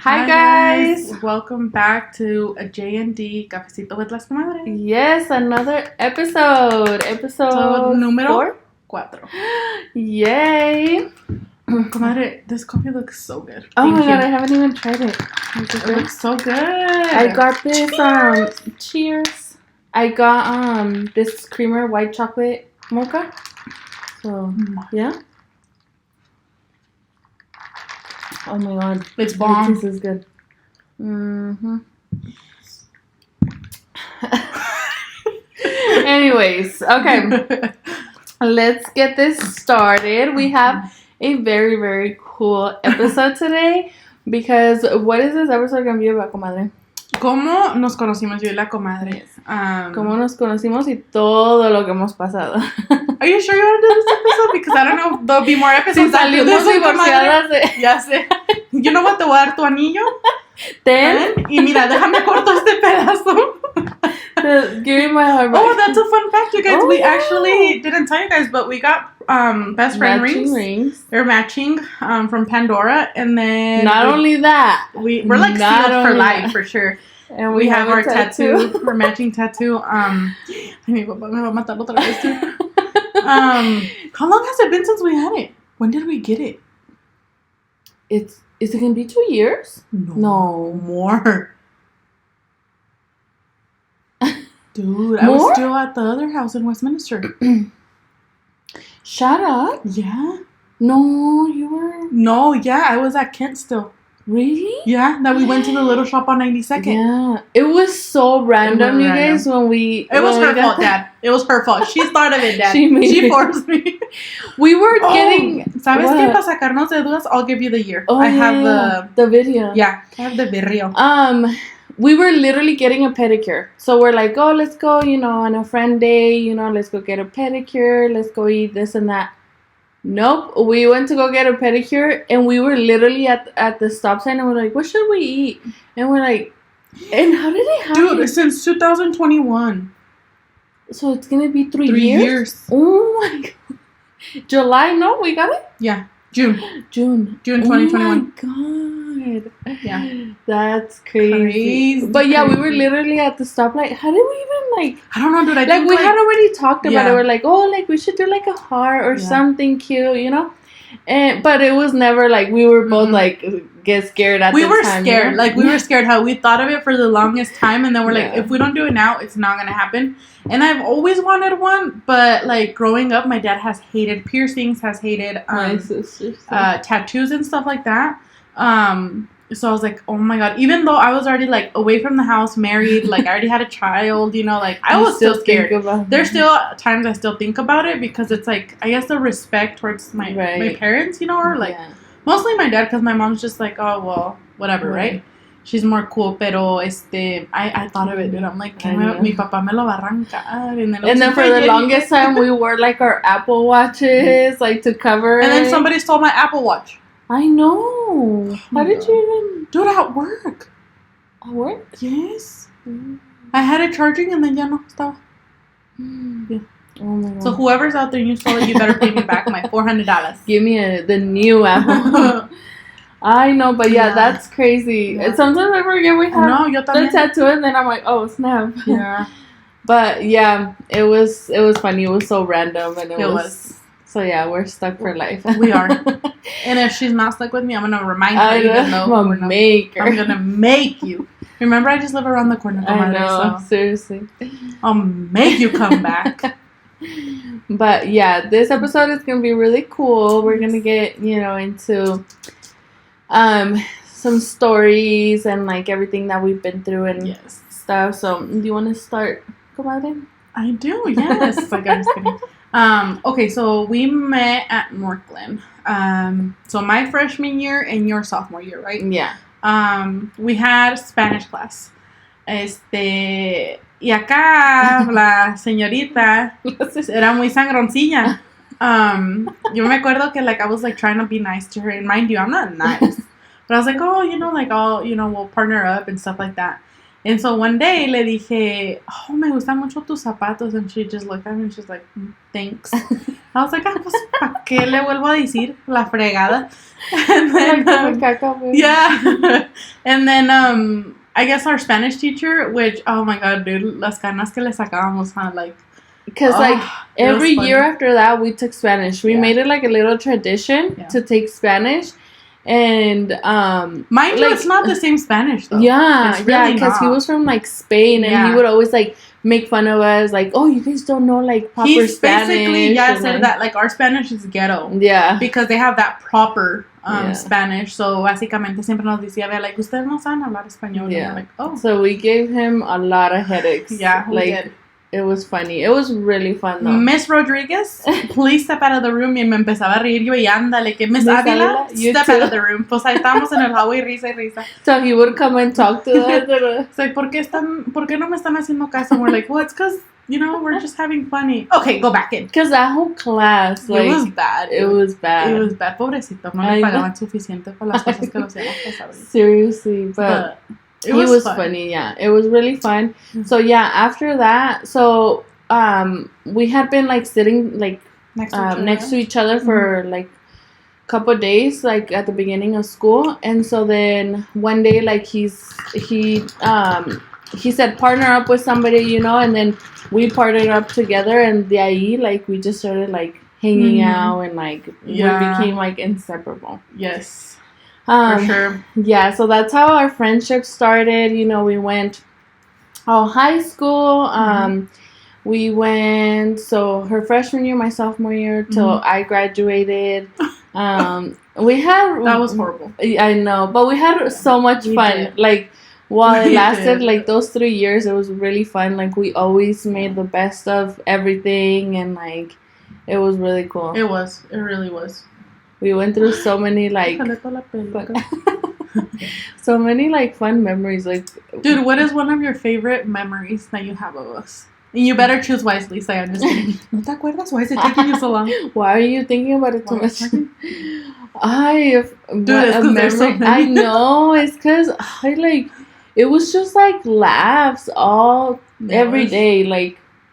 Hi guys! Welcome back to a J&D Cafecito with las Comadres. Yes, another episode. Episode número 4. Yay! Comadre, this coffee looks so good. Oh my god, I haven't even tried it. It looks so good. I got this, cheers. I got this creamer white chocolate mocha. So, yeah. Oh my god. It's bomb. This is good. Mm-hmm. Anyways, okay. Let's get this started. We have a very, very cool episode today because what is this episode going to be about, comadre? ¿Cómo nos conocimos yo y la comadre? ¿Cómo nos conocimos y todo lo que hemos pasado? Are you sure you want to do this episode? Because I don't know, there'll be more episodes. Si salimos divorciadas de... Ya sé. You know what, te voy a dar tu anillo. Ten. Y mira, déjame corto este pedazo. Give me my heart. Oh, that's a fun fact, you guys. Oh, we yeah. actually didn't tell you guys, but we got best friend matching rings. They're matching from Pandora, and then not only that, we're like sealed for life for sure. And we have our tattoo, our matching tattoo. Mi papá me va a matar otra vez too. How long has it been since we had it? When did we get it? Is it gonna be 2 years? No. More. Dude, I More? was still at the other house in Westminster. Shut up. Yeah. No, you were... No, yeah, I was at Kent still. Really? Yeah, that we went to the little shop on 92nd. Yeah. It was so random, you guys, when we... It was her fault, Dad. It was her fault. She thought of it, Dad. She forced me. We were getting... ¿Sabes qué? Para sacarnos de dudas, I'll give you the year. Oh, I have the video. Yeah, I have the video. We were literally getting a pedicure. So we're like, oh, let's go, on a friend day, let's go get a pedicure. Let's go eat this and that. Nope. We went to go get a pedicure and we were literally at the stop sign and we're like, what should we eat? And we're like, and how did it happen? Dude, since 2021. So it's going to be 3 3 years? years. Oh my God. July, no? We got it? Yeah. June 2021. Oh my God. Yeah. That's crazy. But yeah, we were literally at the stoplight. How did we even I don't know, dude. I think we had already talked about it. Yeah. We're like, oh, we should do a heart or something cute, but it was never we were both get scared at the time. We were scared. We were scared how we thought of it for the longest time, and then we're like, if we don't do it now, it's not gonna happen. And I've always wanted one, but growing up, my dad has hated piercings, has hated tattoos and stuff like that. So I was like, oh my God, even though I was already away from the house, married, I already had a child, I was still scared. There's still times I still think about it because it's I guess the respect towards my parents, or mostly my dad, because my mom's just oh, well, whatever, right? She's more cool, pero I thought of it, dude. I'm like, mi papá me lo va a arrancar. And then for the longest time, we wore our Apple Watches, to cover And then somebody stole my Apple Watch. I know. How did you even... Dude, at work. At work? Yes. I had it charging and then ya no estaba. Yeah. Oh my God. So whoever's out there and you stole it, you better pay me back my $400. Give me the new Apple. I know, but yeah, that's crazy. Yeah. And sometimes I forget we have the tattoo and then I'm like, oh, snap. Yeah. But yeah, it was funny. It was so random and it was... So yeah, we're stuck for life. We are. And if she's not stuck with me, I'm going to remind her even though I'm going to make you. Remember, I just live around the corner. I know, seriously. I'll make you come back. But yeah, this episode is going to be really cool. We're going to get, into some stories and everything that we've been through and stuff. So do you want to start, comadre? I do, yes. I'm just kidding. Okay, so we met at Northglenn. So my freshman year and your sophomore year, right? Yeah. We had Spanish class. Y acá la señorita era muy sangroncilla. Yo me acuerdo que I was trying to be nice to her, and mind you, I'm not nice. But I was like, oh, I'll, we'll partner up and stuff like that. And so one day le dije, oh, me gustan mucho tus zapatos. And she just looked at me and she's like, thanks. I was like, pues, ¿para qué le vuelvo a decir la fregada? And then, yeah. And then, I guess our Spanish teacher, which, oh my God, dude, las canas que le sacábamos, huh? Like, because every year after that, we took Spanish. We made it like a little tradition to take Spanish. And mind you, it's not the same Spanish though. Yeah, really because he was from like Spain, and he would always like make fun of us, like, oh, you guys don't know like proper Spanish. Basically, said that like our Spanish is ghetto. Yeah, because they have that proper Spanish. So básicamente siempre nos decía, like, ustedes no saben hablar español. Yeah, and we're like, oh. So we gave him a lot of headaches. Yeah, like. We did. It was funny. It was really fun, though. Miss Rodriguez, please step out of the room. Y me empezaba a reír yo y ándale, que Miss Avila, step out of the room. Pues ahí estábamos en el hallway, risa y risa. So he would come and talk to us. It's like, ¿por qué no me están haciendo caso? And we're like, well, it's because, we're just having fun. Okay, go back in. Because that whole class, like... It was bad. It was bad. It was bad. Pobrecito. No le pagaban suficiente para las cosas que lo hacíamos pasar. Seriously, but it was funny, yeah. It was really fun. Mm-hmm. So, yeah, after that, we had been, like, sitting, like, next to each other for, like, a couple of days, like, at the beginning of school. And so then one day, like, he said, partner up with somebody, and then we partnered up together. And de ahí, like, we just started, like, hanging out and, like, we became, like, inseparable. Yes. For sure. Yeah, so that's how our friendship started. We went high school. We went, so her freshman year, my sophomore year, till I graduated. We had... That was horrible. I know, but we had so much fun. Did. Like, while it lasted, like, those 3 years, it was really fun. Like, we always made the best of everything, and, like, it was really cool. It was. It really was. We went through so many, like, so many, like, fun memories. Like, dude, what is one of your favorite memories that you have of us? And you better choose wisely, so I'm just kidding. ¿No te acuerdas? Why is it taking you so long? Why are you thinking about it so much? Dude, it's because there's so many. I know. It's because, it was just, like, laughs every day,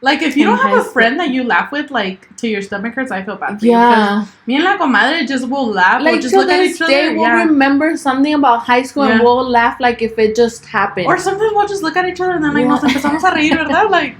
Like, if you don't have a friend that you laugh with, like, to your stomach hurts, I feel bad for you. Yeah. Me and la comadre just will laugh. Like, we'll just look at each other. We'll remember something about high school and we'll laugh like if it just happened. Or sometimes we'll just look at each other and then, like, nos empezamos a reír, ¿verdad? Like,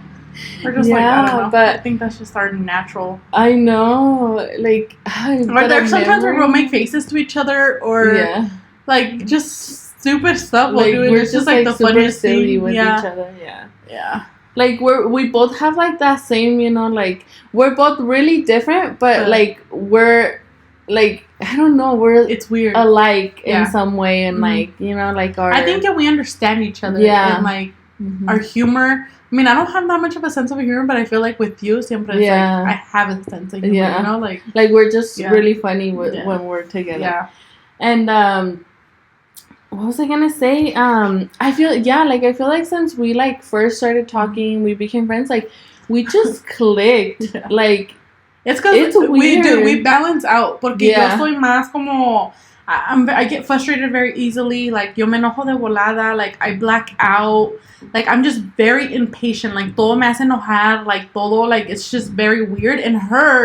we're just like, I don't know. But I think that's just our natural. I know. Like, or there's sometimes where we'll make faces to each other or, like, just stupid stuff we'll do. We're it's just, like, the funniest silly thing. With each other. Yeah. Yeah. Like, we both have, like, that same, like, we're both really different, but, like, we're, like, I don't know, it's weird. Alike in some way, and, like, like, our... I think that we understand each other, and, like, our humor. I mean, I don't have that much of a sense of humor, but I feel like with you, siempre it's like, I have a sense of humor, Like, we're just really funny when we're together. Yeah. And, what was I gonna say? I feel like since we, like, first started talking, we became friends, like, we just clicked. Like, it's because we balance out. Porque yo soy más como, I get frustrated very easily. Like, yo me enojo de volada. Like, I black out. Like, I'm just very impatient. Like, todo me hace enojar. Like, todo, like, it's just very weird. And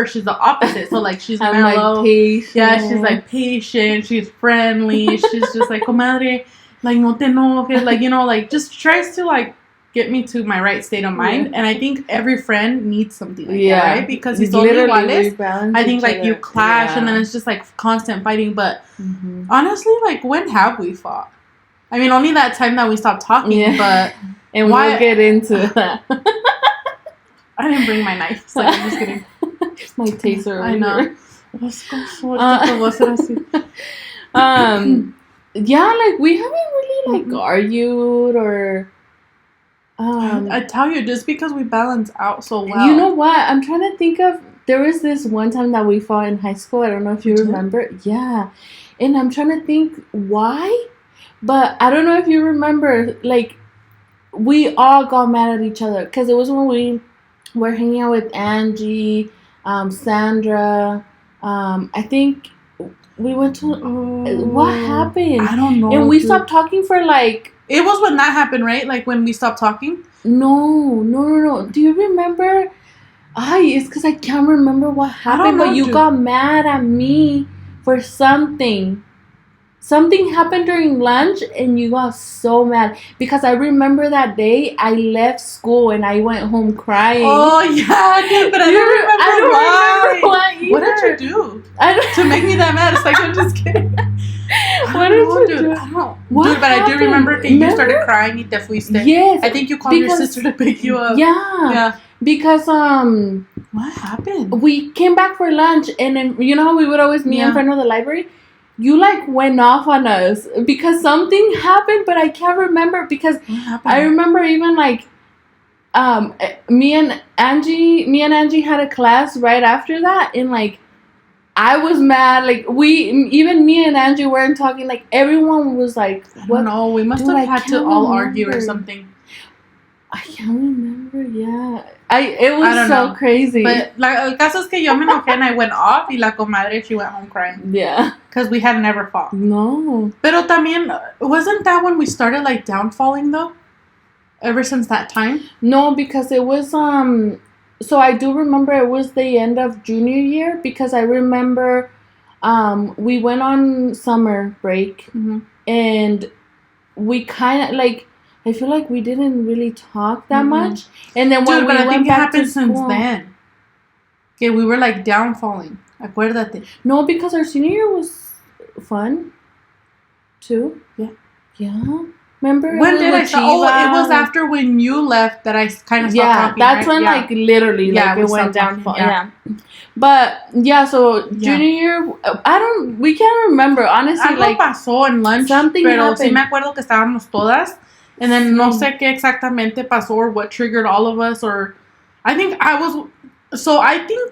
she's the opposite. So, like, she's mellow. Like, patient. Yeah, she's, like, patient. She's friendly. She's just like, comadre, like, no te enojes. Like, like, just tries to, like, get me to my right state of mind. And I think every friend needs something like that, right? Because he's only iguales. I think, like, you clash and then it's just, like, constant fighting. But honestly, like, when have we fought? I mean, only that time that we stopped talking, but... And we'll get into that. I didn't bring my knife, so I'm just kidding. My taser. I know. Yeah, like, we haven't really, like, argued or... I tell you, just because we balance out so well. You know what? I'm trying to think of... There was this one time that we fought in high school. I don't know if you remember. Yeah. And I'm trying to think why... But I don't know if you remember, like, we all got mad at each other. Because it was when we were hanging out with Angie, Sandra. I think we went to... what happened? I don't know. And we stopped talking for, like... It was when that happened, right? Like when we stopped talking. No. Do you remember? It's because I can't remember what happened, but you got mad at me for something. Something happened during lunch, and you got so mad because I remember that day I left school and I went home crying. Oh yeah, dude, but I don't remember why. What did you do to make me that mad? It's like I'm just kidding. What did you do? I don't. Dude, but I do remember that you started crying y te fuiste. Yes. I think you called your sister to pick you up. Yeah. Because what happened? We came back for lunch, and then you know how we would always meet in front of the library. You like went off on us because something happened, but I can't remember because I remember even like me and Angie had a class right after that, and like I was mad. Like me and Angie weren't talking. Like everyone was like, "What?" No, we must have had to all argue or something. I can't remember. Yeah, it was so crazy. But like, el caso es que yo me enojé and I went off, y la comadre she went home crying. Yeah, because we had never fought. No. Pero también wasn't that when we started like downfalling though? Ever since that time? No, because it was So I do remember it was the end of junior year because I remember we went on summer break and we kind of like. I feel like we didn't really talk that much. And then when I think it happened since then. Okay, we were like downfalling. Acuérdate. No, because our senior year was fun too. Yeah. Yeah. Remember? When did I start? Oh, it was after when you left that I kind of stopped talking. That's when like literally like it went downfall. Yeah. But so junior year, we can't remember honestly. Algo pasó en lunch. Something happened. Sí me acuerdo que estábamos todas. And then no sé qué exactamente pasó or what triggered all of us or I think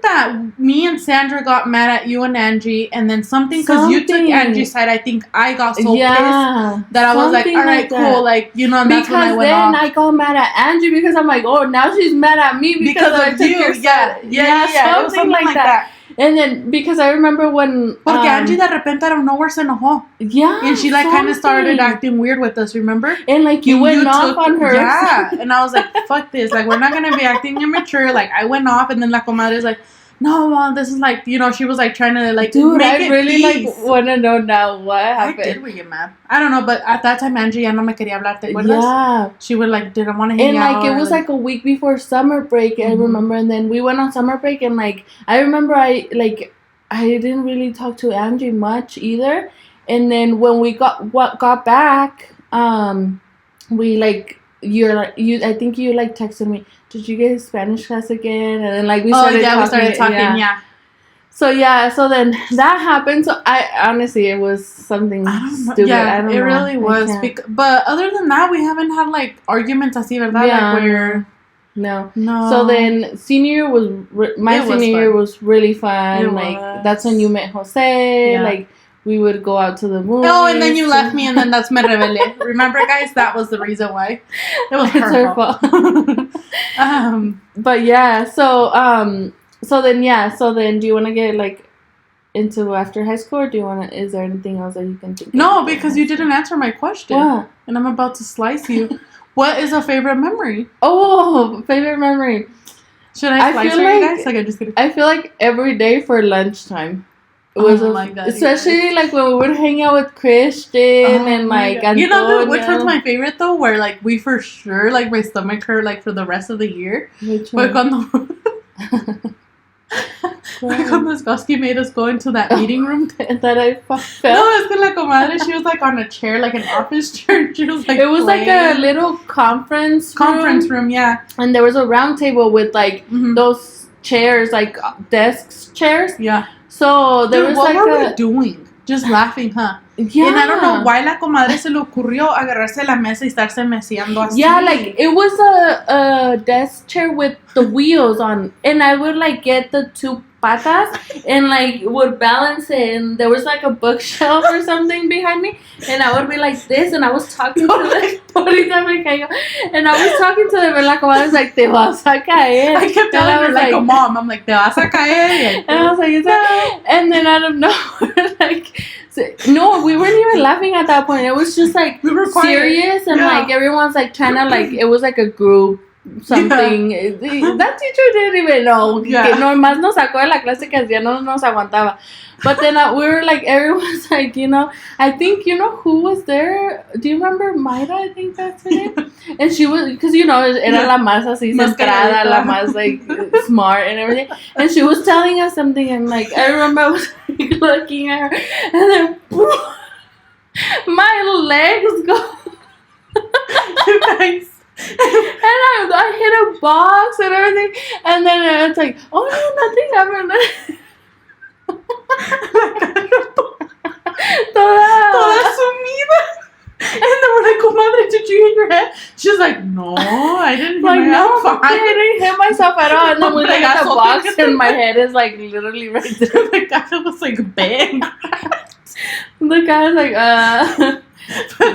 that me and Sandra got mad at you and Angie and then something because you took Angie's side. I think I got so pissed that I was like, all right, cool. Like, you know, and that's when I went off. Because then I got mad at Angie because I'm like, oh, now she's mad at me because I took your side. Yeah, something like that. And then, because I remember when... Porque Angie de repente out of nowhere se enojó. Yeah. And she like kind of started acting weird with us, remember? And like you went off on her. Yeah. And I was like, fuck this. Like, we're not going to be acting immature. Like, I went off and then la comadre is like, no, Mom, this is like, you know, she was like trying to like make it really peace. Like want to know now what happened. Why did we get mad? I don't know, but at that time Angie ya no me quería hablar, ¿te acuerdas? Yeah. She would like didn't want to hang out. And like it was like a week before summer break, I remember, and then we went on summer break and like I remember I didn't really talk to Angie much either. And then when we got back, we like I think you like texted me, did you get Spanish class again? And then like we started talking. Yeah. So then that happened. So I honestly, it was something stupid. Yeah, I don't it know. really was. But other than that, we haven't had like arguments así, ¿verdad? Yeah. Like where... No. So then senior year was senior year was really fun. That's when you met Jose. Yeah. Like we would go out to the movies. Oh, and then you left me, and then that's me rebelé. Remember, guys, that was the reason why. It was her fault. But yeah, so then do you want to get like into after high school, or is there anything else that you can think of? No, because you didn't answer my question. What? And I'm about to slice you. What is a favorite memory? Oh, favorite memory. Should I slice her, you guys? Like, I'm just kidding. I feel like every day for lunchtime. It was especially like when we would hang out with Christian and like Antonio. You know which one's my favorite though? Where like we for sure like my stomach hurt like for the rest of the year. Which one? When Skoski made us go into that meeting room that I felt. No, it's que la comadre, she was like on a chair, like an office chair. She was like it was like a little conference room, yeah. And there was a round table with like those chairs, like desks chairs. Yeah. So there was what like were we doing? Just laughing, huh? Yeah. And I don't know why la comadre se le ocurrió agarrarse la mesa y estarse meciando así. Yeah, like it was a desk chair with the wheels on, and I would like get the two patas and like would balance it, and there was like a bookshelf or something behind me, and I would be like this, and I was talking to them. And I was talking to them, and la comadre was like, "Te vas a caer." I kept telling her like a mom. I'm like, "Te vas a caer." And I was like, and then out of nowhere, like No, we weren't even laughing at that point. It was just like we were serious and like everyone's like trying to like it was like a group something. That teacher didn't even know. Que nomás nos sacó de la clase que ya no nos aguantaba. But then we were like, everyone's like, I think, who was there? Do you remember Mayra? I think that's her name. And she was, because, era la más así centrada, la más like smart and everything. And she was telling us something and like, I remember I was like, looking at her and then my legs go. You guys. And I hit a box and everything. And then it's like, oh, no, nothing happened. toda sumida. And then we're like, comadre, did you hit your head? She's like, no, I didn't hit my head. I didn't hit myself at all. And then we look at the box and my head is like literally right there. The guy was like big. The guy was like,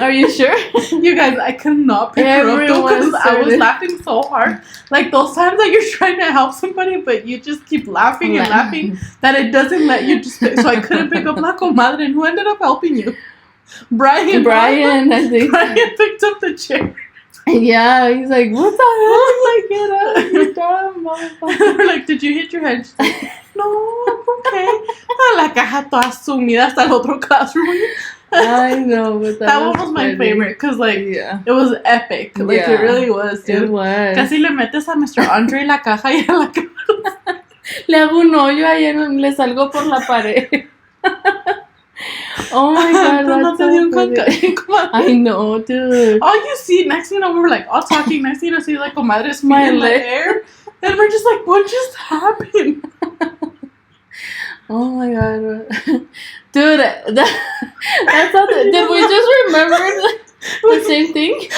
are you sure? You guys, I cannot pick her up because I was laughing so hard. Like those times that you're trying to help somebody, but you just keep laughing and laughing that it doesn't let you just. So I couldn't pick up La Comadre. And who ended up helping you? Brian, I think. Brian picked up the chair. Yeah, he's like, what the hell? Like, get up, you're dumb, motherfucker. We're like, did you hit your head? She's like, no, okay. La caja toda sumida hasta el otro classroom. I know, but that one was my favorite because like it was epic. Like it really was, dude. It was. Casi le metes a Mr. Andre la caja y a la caja. Le hago un hoyo ahí, le salgo por la pared. Oh my god, that's so funny. I know, dude. All you see, next thing you know, we were like all talking. Next thing you know, see like comadre's feet in the air, and we're just like, what just happened? Oh my god, dude, that's not. Did we just remember the same thing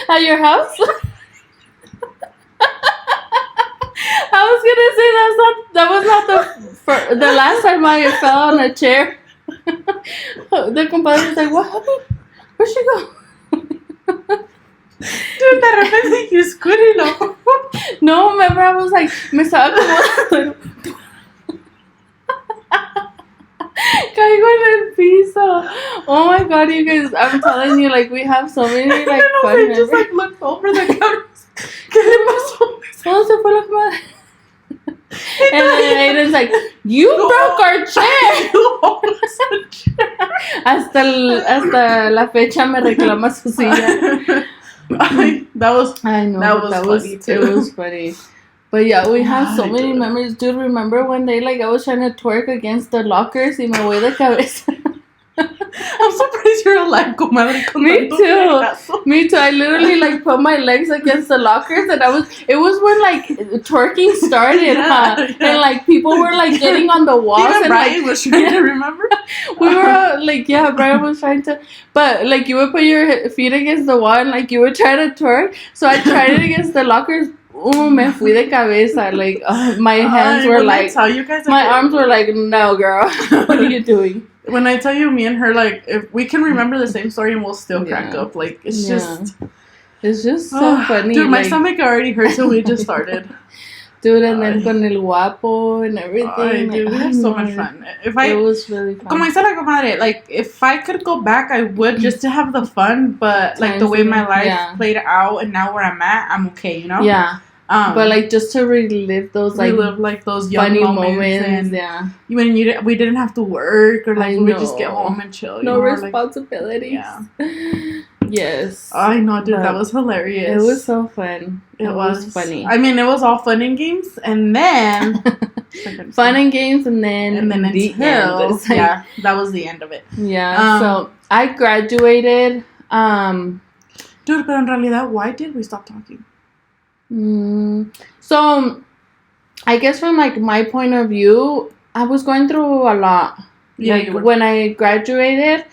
at your house? I was gonna say that was not the last time I fell on a chair. The compadre was like, what happened? Where'd she go? Dude, de repente you scooted off. No, remember I was like, me estaba como caigo en el piso. Oh my god, you guys, I'm telling you, like, we have so many, like, fun memories. Just, like, looked over the cameras. ¿Qué le pasó? ¿Dónde se fue la comadre? And then Aiden's like, you broke our chair. Hasta la fecha me reclama su silla. That was funny too. It was funny. But yeah, we have so many memories. Dude, remember one day, like, I was trying to twerk against the lockers y me voy de cabeza. I'm surprised you're alive, comadre. Me too. Me too. I literally like put my legs against the lockers, and it was when like twerking started, and like people were like getting on the walls. Even and Brian was trying to remember. We were Brian was trying to, but like you would put your feet against the wall, and like you would try to twerk. So I tried it against the lockers. Me fui de cabeza. Like my hands were like, my arms were like, no, girl, what are you doing? When I tell you, me and her, like, if we can remember the same story and we'll still crack up. Like, it's just so funny. Dude, my stomach already hurts when we just started. Dude, and then con el guapo and everything. Dude, we had so much fun. It was really fun. Como dice la comadre, like, if I could go back, I would just to have the fun. But, like, the way my life played out and now where I'm at, I'm okay, you know? Yeah. But like just to relive those those young funny moments and when we didn't have to work or like we would just get home and chill. No responsibilities. Yes. I know, dude. That was hilarious. It was so fun. It was funny. I mean, it was all fun and games, and then fun and games, and then the end. Like, yeah, that was the end of it. Yeah. So I graduated. Dude, but in realidad, why did we stop talking? So I guess from like my point of view, I was going through a lot. Yeah, like when I graduated,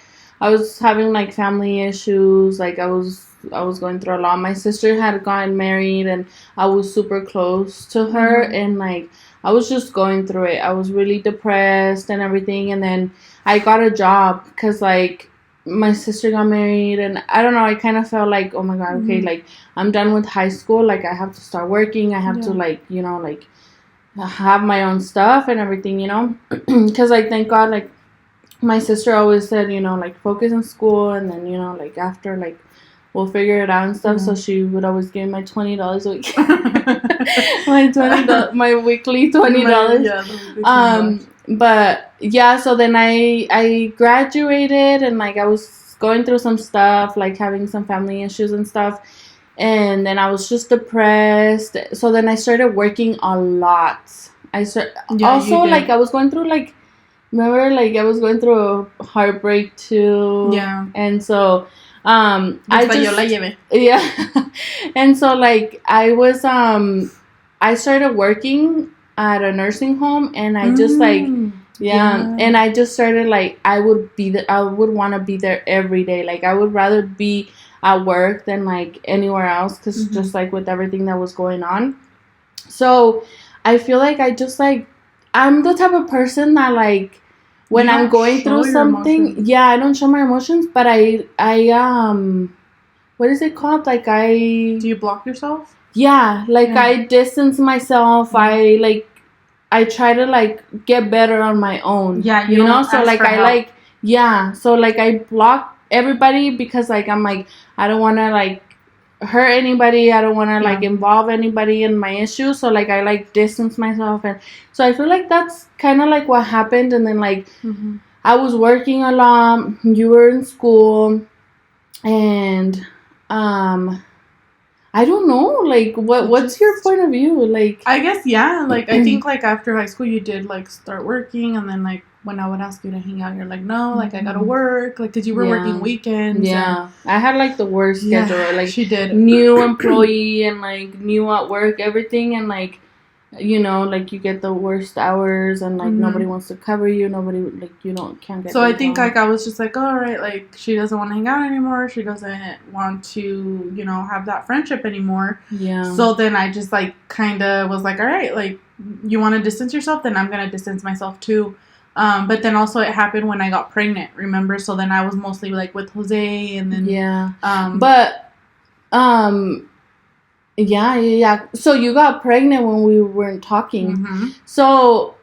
I was having like family issues. Like I was going through a lot. My sister had gotten married, and I was super close to her, and like I was just going through it. I was really depressed and everything, and then I got a job because like my sister got married, and I don't know, I kind of felt like, oh my god, okay, like I'm done with high school, like I have to start working, I have to like, you know, like have my own stuff and everything, you know, because like thank god, like my sister always said, like, focus in school, and then, like, after, like, we'll figure it out and stuff. So she would always give me my $20 a week. my weekly $20. But yeah, so then I graduated, and like I was going through some stuff, like having some family issues and stuff, and then I was just depressed. So then I started working a lot. I was going through, like, remember, like, I was going through a heartbreak too. Yeah. And so I just, yeah. And so, like, I started working at a nursing home, and I just, like, and I just started, like, I would want to be there every day. Like, I would rather be at work than, like, anywhere else, because just, like, with everything that was going on. So I feel like I just, like, I'm the type of person that, like, when I'm going through something, I don't show my emotions, but I what is it called? Like, do you block yourself? Yeah, like, I distance myself. I try to, like, get better on my own. Yeah, you know. So, like, so, like, I block everybody because, like, I'm like, I don't want to, like, hurt anybody. I don't want to like involve anybody in my issues. So, like, I, like, distance myself, and so I feel like that's kind of like what happened. And then, like, I was working a lot. You were in school, and I don't know, like, what's your point of view? Like, I guess, like, I think, like, after high school, you did, like, start working, and then, like, when I would ask you to hang out, you're like, no, like, I gotta work, like, because you were working weekends. Yeah, I had, like, the worst schedule. Like, she did. New employee, and, like, new at work, everything, and, like, like, you get the worst hours, and, like, nobody wants to cover you. Nobody, like, can't get. So I think, like, I was just like, all right, like, she doesn't want to hang out anymore. She doesn't want to, have that friendship anymore. Yeah. So then I just, like, kind of was like, all right, like, you want to distance yourself, then I'm gonna distance myself too. But then also it happened when I got pregnant. Remember? So then I was mostly, like, with Jose, and then Yeah. So you got pregnant when we weren't talking. So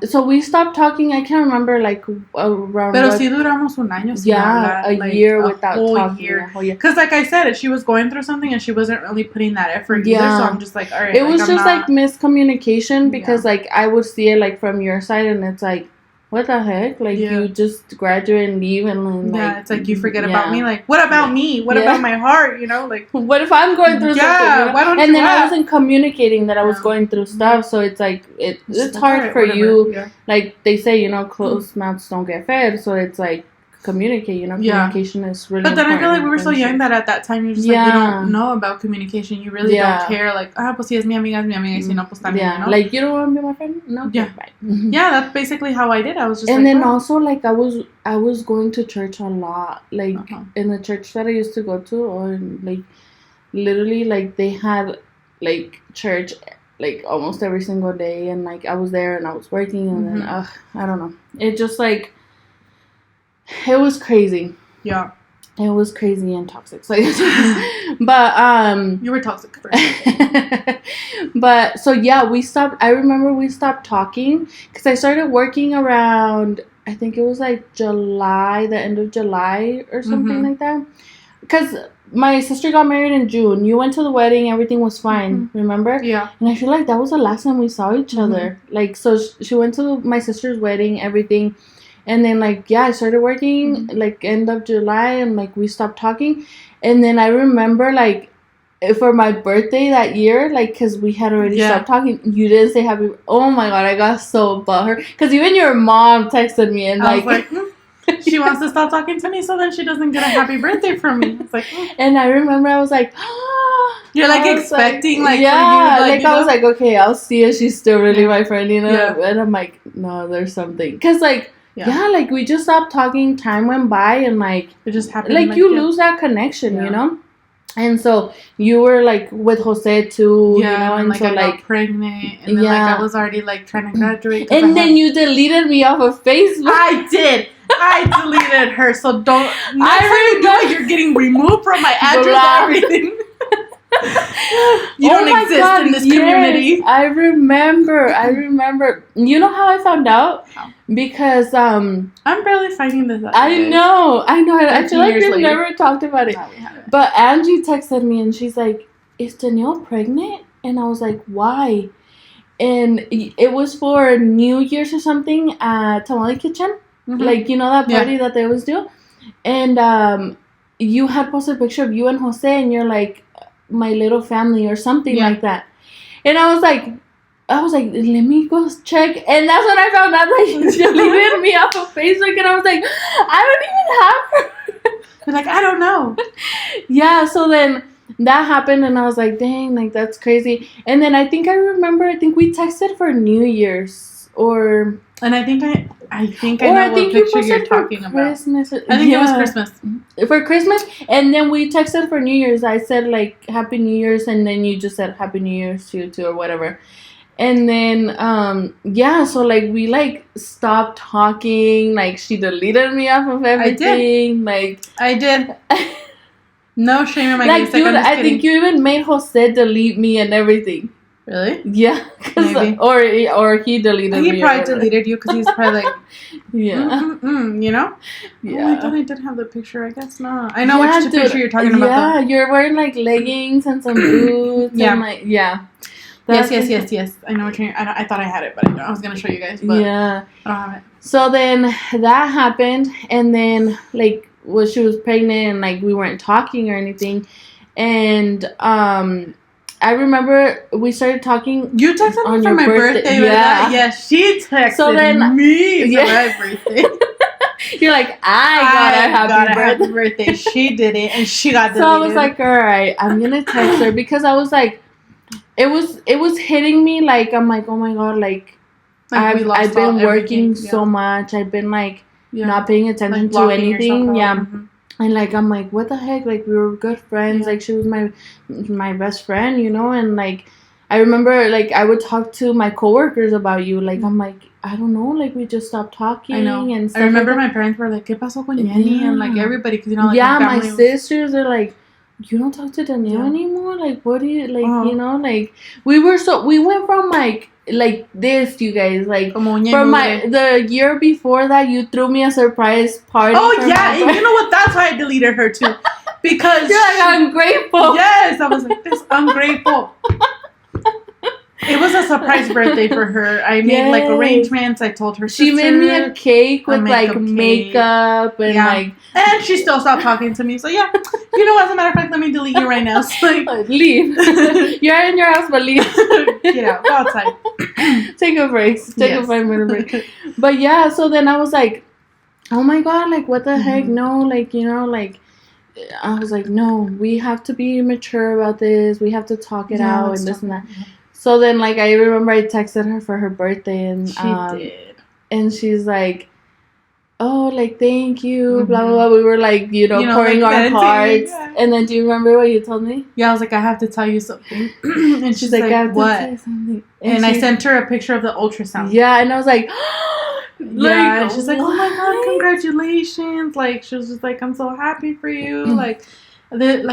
so we stopped talking. I can't remember, like, around. Pero sí duramos un año sin hablar. A year without talking. A whole year. Because, like I said, she was going through something and she wasn't really putting that effort either. So I'm just like, all right. It was just like miscommunication because like I would see it like from your side, and it's like, what the heck? Like, you just graduate and leave, and then, like... it's like you forget about me. Like, what about me? What about my heart? Like... What if I'm going through something? Why don't and then I wasn't communicating that I was going through stuff, so it's like, it's hard for you. Yeah. Like, they say, closed mouths don't get fed, so it's like, communicate, communication is really important. But then I feel like we were so young that at that time you're just like, you don't know about communication. You really don't care. Like, pues si es mi amiga, y si no, pues también, Like, you don't want to be my friend? No? Yeah. Bye. Yeah, that's basically how I did. I was just and then also, like, I was going to church a lot. Like, in the church that I used to go to, or, like, literally, like, they had, like, church, like, almost every single day. And, like, I was there and I was working, and then, I don't know. It just, like... It was crazy. Yeah. It was crazy and toxic. So, but you were toxic first. But so we stopped. I remember we stopped talking because I started working around, I think it was like July, the end of July or something like that. Because my sister got married in June. You went to the wedding. Everything was fine. Remember? Yeah. And I feel like that was the last time we saw each other. Like, so she went to my sister's wedding, everything. And then, like, I started working, like, end of July, and, like, we stopped talking. And then I remember, like, for my birthday that year, like, because we had already stopped talking, you didn't say happy... Oh, my God, I got so butthurt. Because even your mom texted me, and, I was like, she wants to stop talking to me, so then she doesn't get a happy birthday from me. It's like... And I remember I was like... You're, like, expecting, like, for you, like I was like, okay, I'll see if she's still really my friend, And I'm like, no, there's something. Because, like... Yeah, like, we just stopped talking, time went by, and, like... It just happened. Like, you lose that connection, And so, you were, like, with Jose, too, and like, so, I got pregnant, and then, like, I was already, like, trying to graduate. And then you deleted me off of Facebook. I did! I deleted her, so don't... I remember you're getting removed from my address and everything. You don't exist in this community. I remember. You know how I found out? How? Because I'm barely finding this out. I know. I feel like we've later. never talked about it. No, we haven't. But Angie texted me and she's like, "Is Danielle pregnant?" And I was like, "Why?" And it was for New Year's or something at Tamale Kitchen. Mm-hmm. Like, you know that party that they always do? And you had posted a picture of you and Jose and you're like, my little family or something like that. And I was like, let me go check. And that's when I found out that you deleted me off of Facebook. And I was like, I don't even have her. You're like, I don't know. Yeah, so then that happened and I was like, dang, like that's crazy. And then I think we texted for New Year's or... And I think I know what picture you're talking about. Christmas. I think it was Christmas. For Christmas, and then we texted for New Year's. I said like Happy New Year's, and then you just said Happy New Year's to you too or whatever. And then so like we like stopped talking. Like she deleted me off of everything. I did. No shame in my game. Like dude, I think you even made Jose delete me and everything. Really? Yeah. Maybe. Or he deleted me. He probably deleted you because he's probably like, yeah. You know? Yeah. Oh, I thought I did have the picture. I guess not. I know which picture you're talking about. Yeah, you're wearing like leggings and some boots. Yeah. And, like, yeah. Yes. I know what you're. I thought I had it, but I don't. I was gonna show you guys, but yeah, I don't have it. So then that happened, and then like she was pregnant, and like we weren't talking or anything, and I remember we started talking. You texted me for my birthday. Yeah. Yeah, she texted me for my birthday. You're like, I got a happy birthday. She did it, and she got deleted. So I was like, all right, I'm gonna text her because I was like, it was hitting me like I'm like, oh my god, like I've been working so much. I've been like not paying attention to anything. Yeah. Mm-hmm. And, like, I'm like, what the heck? Like, we were good friends. Yeah. Like, she was my best friend, you know? And, like, I remember, like, I would talk to my coworkers about you. Like, I'm like, I don't know. Like, we just stopped talking. I know. And stuff I remember like my parents were like, ¿Qué pasó con Jenny? And, like, everybody. Cause, you know, like, my sisters are like, you don't talk to Danielle anymore? Like, what do you, like, you know? Like, we went from, like this, you guys, like from the year before that you threw me a surprise party. Oh yeah, and you know what? That's why I deleted her too, because you're like ungrateful. Yes, I was like this ungrateful. It was a surprise birthday for her. I made like arrangements. I told her she made me a cake with like makeup and like, and she still stopped talking to me. So yeah, you know, as a matter of fact, let me delete you right now. So, like, leave. You're in your house, but leave. Get out. Go outside. Take a break. Take a 5-minute break. But yeah, so then I was like, oh my god, like what the heck? No, like, you know, like I was like, no, we have to be mature about this. We have to talk it out and this and that. So then, like, I remember I texted her for her birthday, and she did. And she's like, oh, like, thank you, blah, blah, blah. We were, like, you know pouring like our hearts. Yeah. And then, do you remember what you told me? Yeah, I was like, I have to tell you something. And she's like, I have what? To tell you something. And I sent her a picture of the ultrasound. Yeah, and I was like, yeah, and she's like, oh my god, congratulations. Like, she was just like, I'm so happy for you. Like,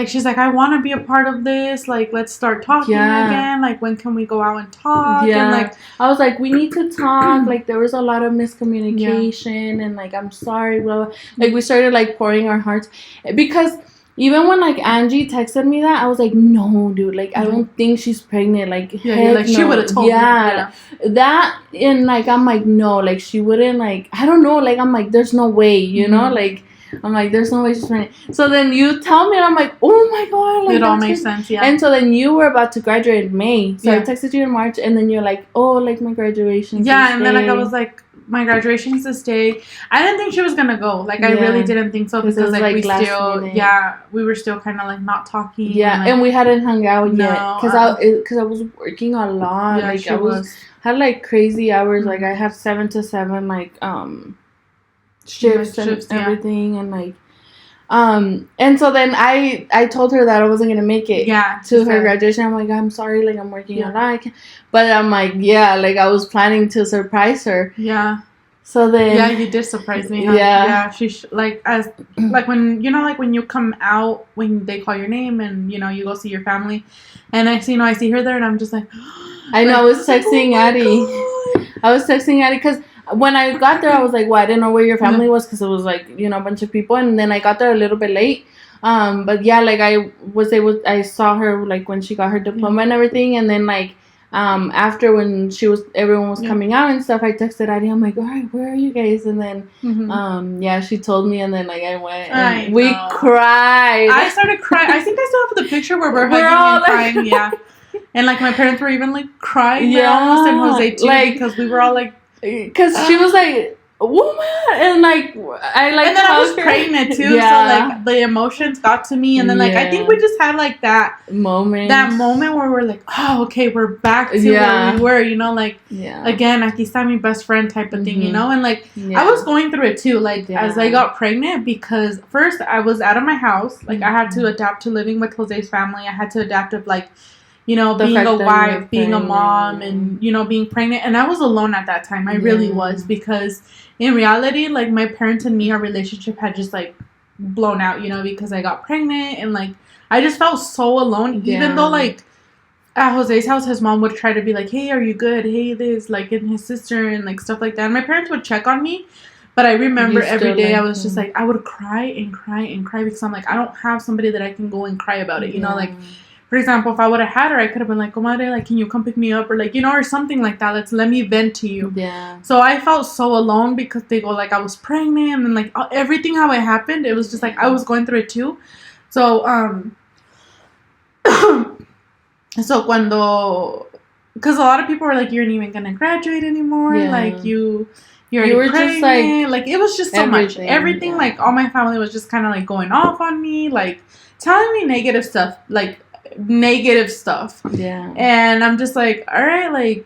she's like, I want to be a part of this. Like, let's start talking again. Like, when can we go out and talk? Yeah. And, like, I was like, we need to talk. Like, there was a lot of miscommunication. And, like, I'm sorry, blah, blah. Like, we started, like, pouring our hearts. Because even when, like, Angie texted me that, I was like, no, dude. Like, I don't think she's pregnant. Like, like, she would have told me. Yeah. That, and, like, I'm like, no. Like, she wouldn't, like, I don't know. Like, I'm like, there's no way, you know? Like, I'm like, there's no way she's pregnant. So then you tell me, and I'm like, oh my god. Like, it all makes sense, yeah. And so then you were about to graduate in May. So I texted you in March, and then you're like, oh, like my graduation's this and then like I was like, my graduation's this day. I didn't think she was gonna go. Like, I really didn't think so because like we still, we were still kind of like not talking. Yeah, and we hadn't hung out yet because I was working a lot. Yeah, like had like crazy hours. Like I had 7 to 7 like shifts and everything and like and so then I told her that I wasn't gonna make it to her graduation. I'm like, I'm sorry, like I'm working a lot, but I'm like, like I was planning to surprise her. So then, yeah, you did surprise me. Huh? Yeah. She like as like when like when you come out when they call your name and you go see your family, and I see her there and I'm just like, I know. I was texting Addie. I was texting Addie because when I got there, I was like, well, I didn't know where your family was because it was like a bunch of people, and then I got there a little bit late. But yeah, like I saw her like when she got her diploma and everything, and then like. After when everyone was coming out and stuff, I texted Addie. I'm like, all right, where are you guys? And then, yeah, she told me, and then like I went, and we cried. I started crying. I think I still have the picture where we're hugging and crying. Yeah, and like my parents were even like crying. Yeah, almost, and Jose too, like, because we were all like, because she was like. Woman, and like I like, and then I was pregnant too, so like the emotions got to me, and then like I think we just had like that moment where we're like, oh, okay, we're back to where we were, like again, aquí está mi best friend type of thing, and like I was going through it too, like as I got pregnant, because first I was out of my house, like I had to adapt to living with Jose's family, I had to adapt with like. Being a wife, being a mom, and, being pregnant. And I was alone at that time. I really was. Because in reality, like, my parents and me, our relationship had just, like, blown out, because I got pregnant. And, like, I just felt so alone. Yeah. Even though, like, at Jose's house, his mom would try to be like, hey, are you good? Hey, this, like, and his sister and, like, stuff like that. And my parents would check on me. But I remember every day I was just, like, I would cry and cry and cry. Because I'm, like, I don't have somebody that I can go and cry about it, like... For example, if I would have had her, I could have been like, comadre, like, can you come pick me up? Or, like, or something like that. Let me vent to you. Yeah. So I felt so alone because they go, like, I was pregnant. And, like, everything how it happened, it was just, like, I was going through it, too. So, so cuando... Because a lot of people were like, you're not even going to graduate anymore. Yeah. Like, you were pregnant. Just, like, it was just so much. Everything, like, all my family was just kind of, like, going off on me. Like, telling me negative stuff. Like... negative stuff. Yeah. And I'm just like, all right, like,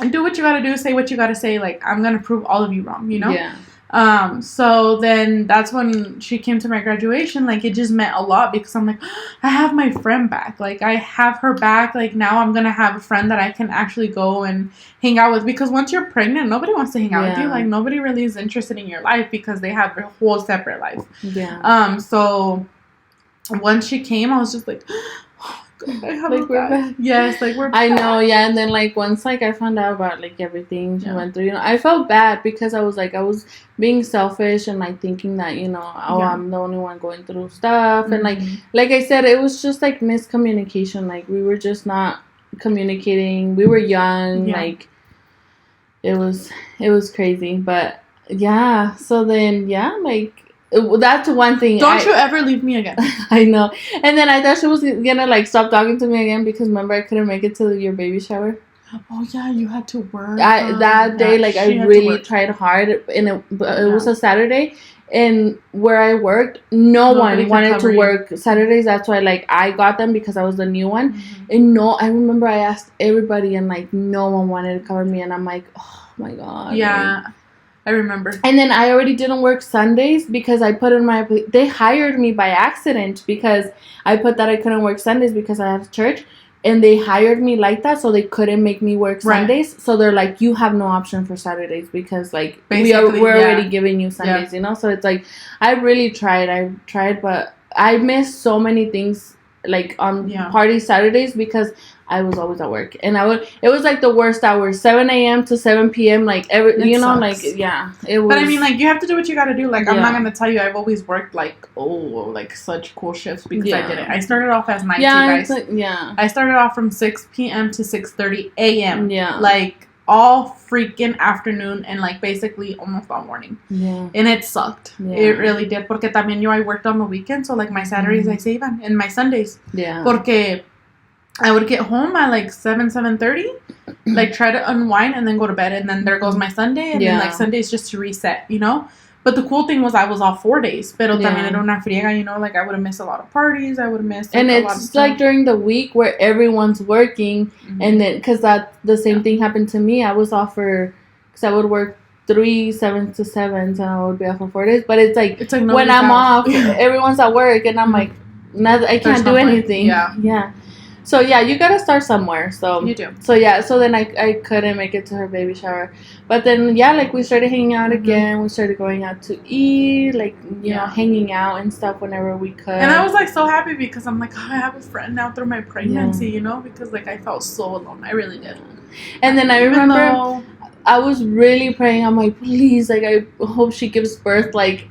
do what you gotta do, say what you gotta say. Like, I'm gonna prove all of you wrong, Yeah. So then that's when she came to my graduation. Like, it just meant a lot because I'm like, I have my friend back. Like, I have her back. Like, now I'm gonna have a friend that I can actually go and hang out with. Because once you're pregnant, nobody wants to hang out with you. Like, nobody really is interested in your life because they have a whole separate life. Yeah. So once she came, I was just like, oh God, I have we're back. Yes, like we're back. I know, yeah. And then like once like I found out about like everything she went through, I felt bad because I was being selfish and like thinking that, I'm the only one going through stuff. Mm-hmm. And like I said, it was just like miscommunication. Like we were just not communicating. We were young. Yeah. Like it was crazy. But yeah, so then like that's one thing. Don't you ever leave me again. I know. And then I thought she was gonna like stop talking to me again because remember I couldn't make it to your baby shower. Oh yeah, you had to work. That day, like I really tried hard, and it was a Saturday, and where I worked, nobody wanted to work Saturdays. That's why like I got them because I was the new one, and I remember I asked everybody, and like no one wanted to cover me, and I'm like, oh my God. Yeah. Like, I remember. And then I already didn't work Sundays because I put in they hired me by accident because I put that I couldn't work Sundays because I have church. And they hired me like that so they couldn't make me work Sundays. Right. So they're like, you have no option for Saturdays because like we're already giving you Sundays, So it's like, I really tried, but I missed so many things like on party Saturdays because I was always at work, and it was like the worst hours, 7 a.m. to 7 p.m. Like it was. It was. But I mean, like you have to do what you got to do. Like I'm not gonna tell you, I've always worked like such cool shifts because I did it. I started off as night, guys. I started off from 6 p.m. to 6:30 a.m. Yeah, like all freaking afternoon and like basically almost all morning. Yeah, and it sucked. Yeah. It really did. Porque también I worked on the weekends, so like my Saturdays I se iban and my Sundays. Yeah, porque I would get home at like 7:30, like try to unwind and then go to bed, and then there goes my Sunday, and then like Sundays just to reset, But the cool thing was I was off 4 days, pero también era una friega, like I would have missed a lot of parties, I would have missed and it's a lot of like during the week where everyone's working, and then because the same thing happened to me. I was off because I would work 3 7 to 7s, and I would be off for 4 days. But it's like when I'm off, everyone's at work, and I'm like, I can't do anything. Yeah. So yeah, you gotta start somewhere. So You do. So yeah, so then I couldn't make it to her baby shower, but then yeah, like we started hanging out again. We started going out to eat, like you know, hanging out and stuff whenever we could. And I was like so happy because I'm like, oh, I have a friend now through my pregnancy, you know, because like I felt so alone. I really did. And then I remember I was really praying. I'm like, please, like, I hope she gives birth, like,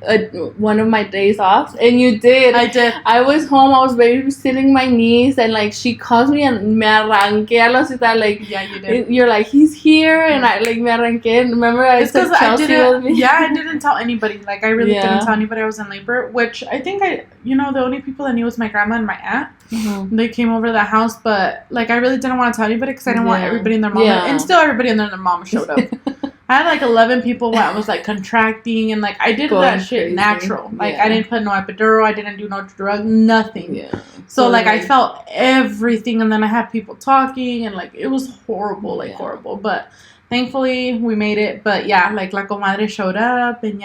one of my days off. And you did. I did. I was home. I was babysitting my niece. And, like, she calls me and me arranqué al hospital. Like, yeah, you did. You're like, he's here. And I, like, me arranqué. Remember, I it's took Chelsea with me? Yeah, I didn't tell anybody. Like, I really didn't tell anybody I was in labor. Which I think the only people I knew was my grandma and my aunt. Mm-hmm. They came over to the house. But, like, I really didn't want to tell anybody because I didn't want everybody and their mom. And still everybody and their mom showed up. I had like 11 people when I was like contracting and like I did that shit crazy. Natural. Like I didn't put no epidural, I didn't do no drug, nothing. Yeah. So like I felt everything and then I had people talking and like it was horrible, like horrible. But thankfully we made it. But yeah, like La Comadre showed up and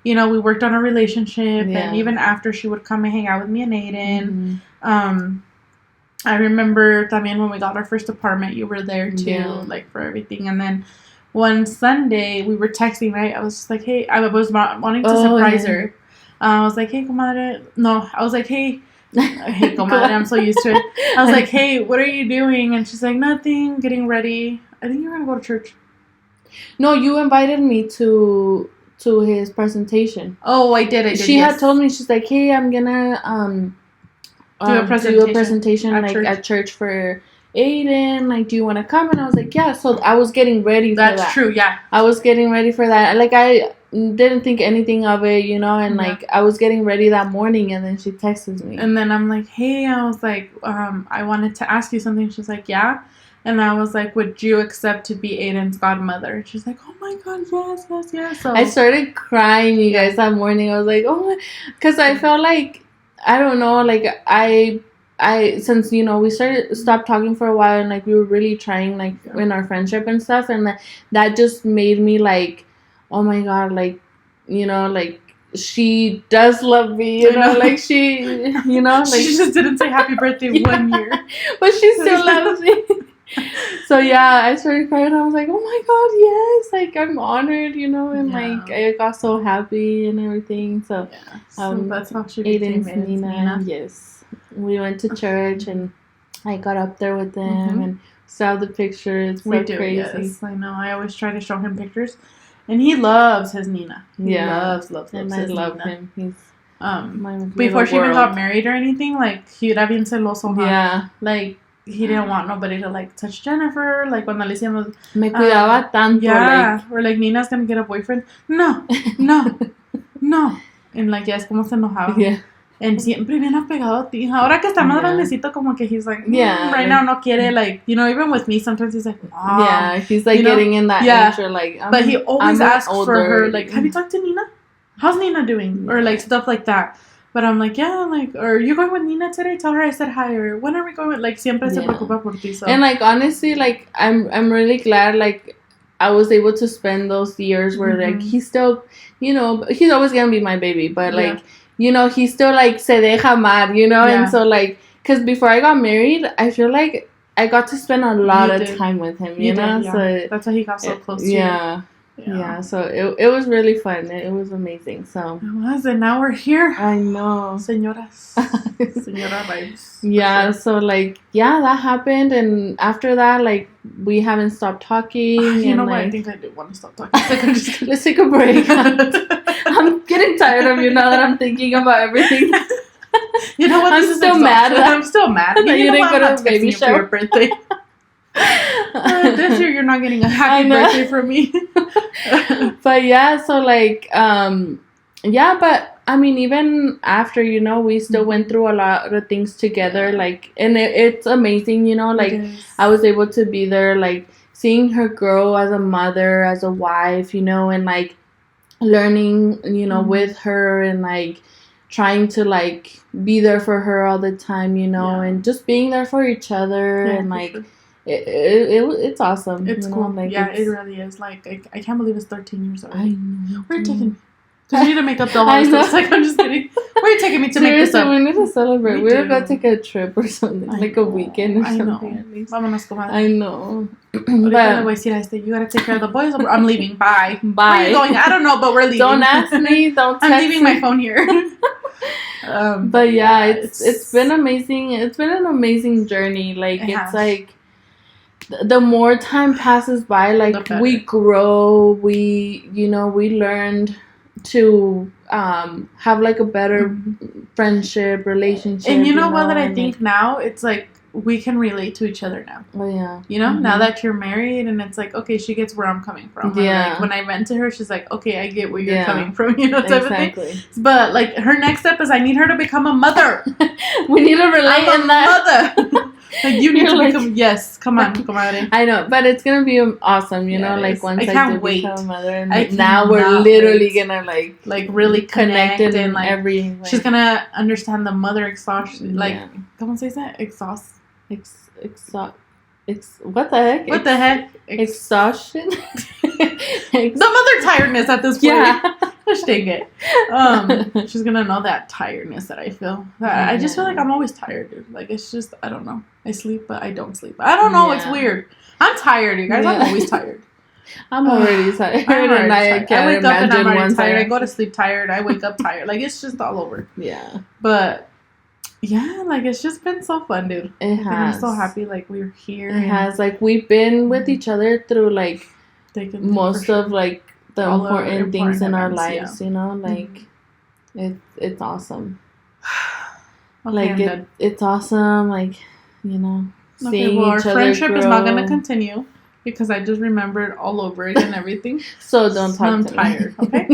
you know, we worked on a relationship and even after she would come and hang out with me and Aiden. Mm-hmm. I remember también when we got our first apartment, you were there too, like for everything. And then one Sunday, we were texting, right? I was just like, hey, I was wanting to surprise her. I was like, hey, comadre. No, I was like, hey, comadre, I'm so used to it. I was like, hey, what are you doing? And she's like, nothing, getting ready. I think you're going to go to church. No, you invited me to his presentation. Oh, I did. She had told me, she's like, hey, I'm going to do a presentation at church for Aiden, like, do you want to come? And I was like, yeah. So I was getting ready for that. That's true, yeah. I was getting ready for that. Like, I didn't think anything of it, you know, and like, I was getting ready that morning, and then she texts me. And then I'm like, hey, I was like, I wanted to ask you something. She's like, yeah. And I was like, would you accept to be Aiden's godmother? And she's like, oh my God, yes. So I started crying, you guys, that morning. I was like, oh, because I felt like, I don't know, like, I since, you know, we stopped talking for a while and like we were really trying like in our friendship and stuff, and that just made me like, oh my God, like, you know, like she does love me, you know, like she, you know, like she just didn't say happy birthday 1 year, but she still loves me. So yeah, I started crying. I was like, oh my God, yes, like I'm honored, you know, and like I got so happy and everything. So, so that's how she became Aiden's Nina. Yes. We went to church and I got up there with them and saw the pictures. It's so crazy. Yes, I know. I always try to show him pictures, and he loves his Nina. He loves and I love him. He's before she even got married or anything, like he era bien celoso. Huh? Yeah, like he didn't want nobody to like touch Jennifer. Like cuando le decíamos, me cuidaba tanto. Yeah, like, or like Nina's gonna get a boyfriend. No, and like es como se enojaba. Yeah. And siempre bien apegado a ti. Ahora que está más grandecito, como que he's like, right now no quiere, like, you know, even with me, sometimes he's like, yeah, he's like getting in that age, or like, but he always asks for her, like, have you talked to Nina? How's Nina doing? Or like stuff like that. But I'm like, yeah, like, or you going with Nina today? Tell her I said hi. Or when are we going? Like, siempre se preocupa por ti. So. And like, honestly, like, I'm really glad, like, I was able to spend those years where like he's still, you know, he's always gonna be my baby, but like. You know, he still, like, se deja amar, you know? And so, like, because before I got married, I feel like I got to spend a lot of time with him, you know? Did, So that's why he got so close to you. Yeah, so it was really fun. It was amazing, so. It was, and now we're here. I know. Señoras. Señora vibes. Yeah, so, like, yeah, that happened, and after that, like, we haven't stopped talking. You know what? I think I do want to stop talking. Let's take a break. I'm getting tired of you now that I'm thinking about everything. You know what? I'm still mad. I'm still mad. You didn't go to a baby shower for your birthday. This year you're not getting a happy birthday from me. But yeah, so like, yeah, but I mean, even after, you know, we still went through a lot of things together, like, and it's amazing, you know, like, I was able to be there, like, seeing her grow as a mother, as a wife, you know, and like, learning, you know, with her, and like, trying to like be there for her all the time, you know, and just being there for each other, and like, it's awesome. It's cool. Like, it really is. Like, I can't believe it's 13 years old. I know. Where are you taking me? Because you need to make up the I whole know. stuff. Like, I'm just kidding. Where are you taking me to make this Seriously, up? we need to celebrate. We We were do. going to take a trip or something, I like know. a weekend or I know. something at least. Vámonos, comadre. I know. Ahorita le voy a decir a este, you gotta take care of the boys. I'm leaving. Bye. Where Bye. are you going? I don't know, but we're leaving. Don't ask me. Don't text I'm leaving me. my phone here. But yeah, it's been amazing. It's been an amazing journey. Like It it's has. like the more time passes by, The like better. we grow. We we learned to have like a better friendship relationship. And you know what? That I and, think like, now it's like we can relate to each other now. oh yeah. You know, Mhm. now that you're married, and it's like, okay, she gets where I'm coming from. Or, Yeah. like, when I went to her, she's like, okay, I get where you're Yeah. coming from. You know, type of thing. Exactly. But like, her next step is I need her to become a mother. We need to relate I'm in a that. mother. Like you need You're to like- become. Yes, come on, comadre. I know, but it's gonna be awesome. You Yeah, know, it like is. once I I can't do wait. become a mother, and I now we're cannot literally wait. gonna Like really connect connect in and like every way. she's gonna understand the mother exhaustion. Like, Yeah. ¿cómo se dice? Exhaust. What the heck? What the heck? Exhaustion. The mother tiredness at this point. Yeah. Gosh dang it. She's gonna know that tiredness that I feel. I just feel like I'm always tired, dude. Like it's just I don't know. I sleep, but I don't sleep. I don't know. It's Yeah. weird. I'm tired, you guys. I'm Yeah. always tired. I'm already tired. I'm already and I tired. can't I wake up and imagine I'm already once tired. I go to sleep tired. I wake up tired. Like it's just all over. Yeah, But yeah, like it's just been so fun, dude. it Like, and I'm has. so happy like we're here. It has. Like we've been with each other through like most of like the All our important things in our important events, lives. You know, like it's awesome. Okay, Like I'm done. it's awesome. Like Okay, seeing well, our each other friendship is not grow. gonna continue because I just remembered all over again everything. So don't So talk I'm to me. tired, okay?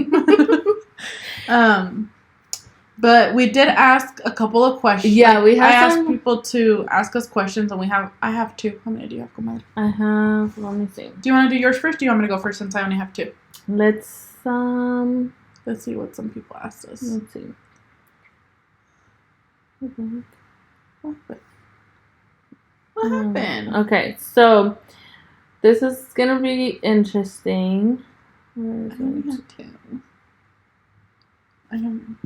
But we did ask a couple of questions. Yeah, we have I asked some- people to ask us questions, and I have two. How many do you have, comadre? I have. Let me see. Do you want to do yours first? Or do you want me to go first since I only have two? Let's Let's see what some people asked us. let's see. What happened? Okay, so this is gonna be interesting. Where is I only it? have two. I am.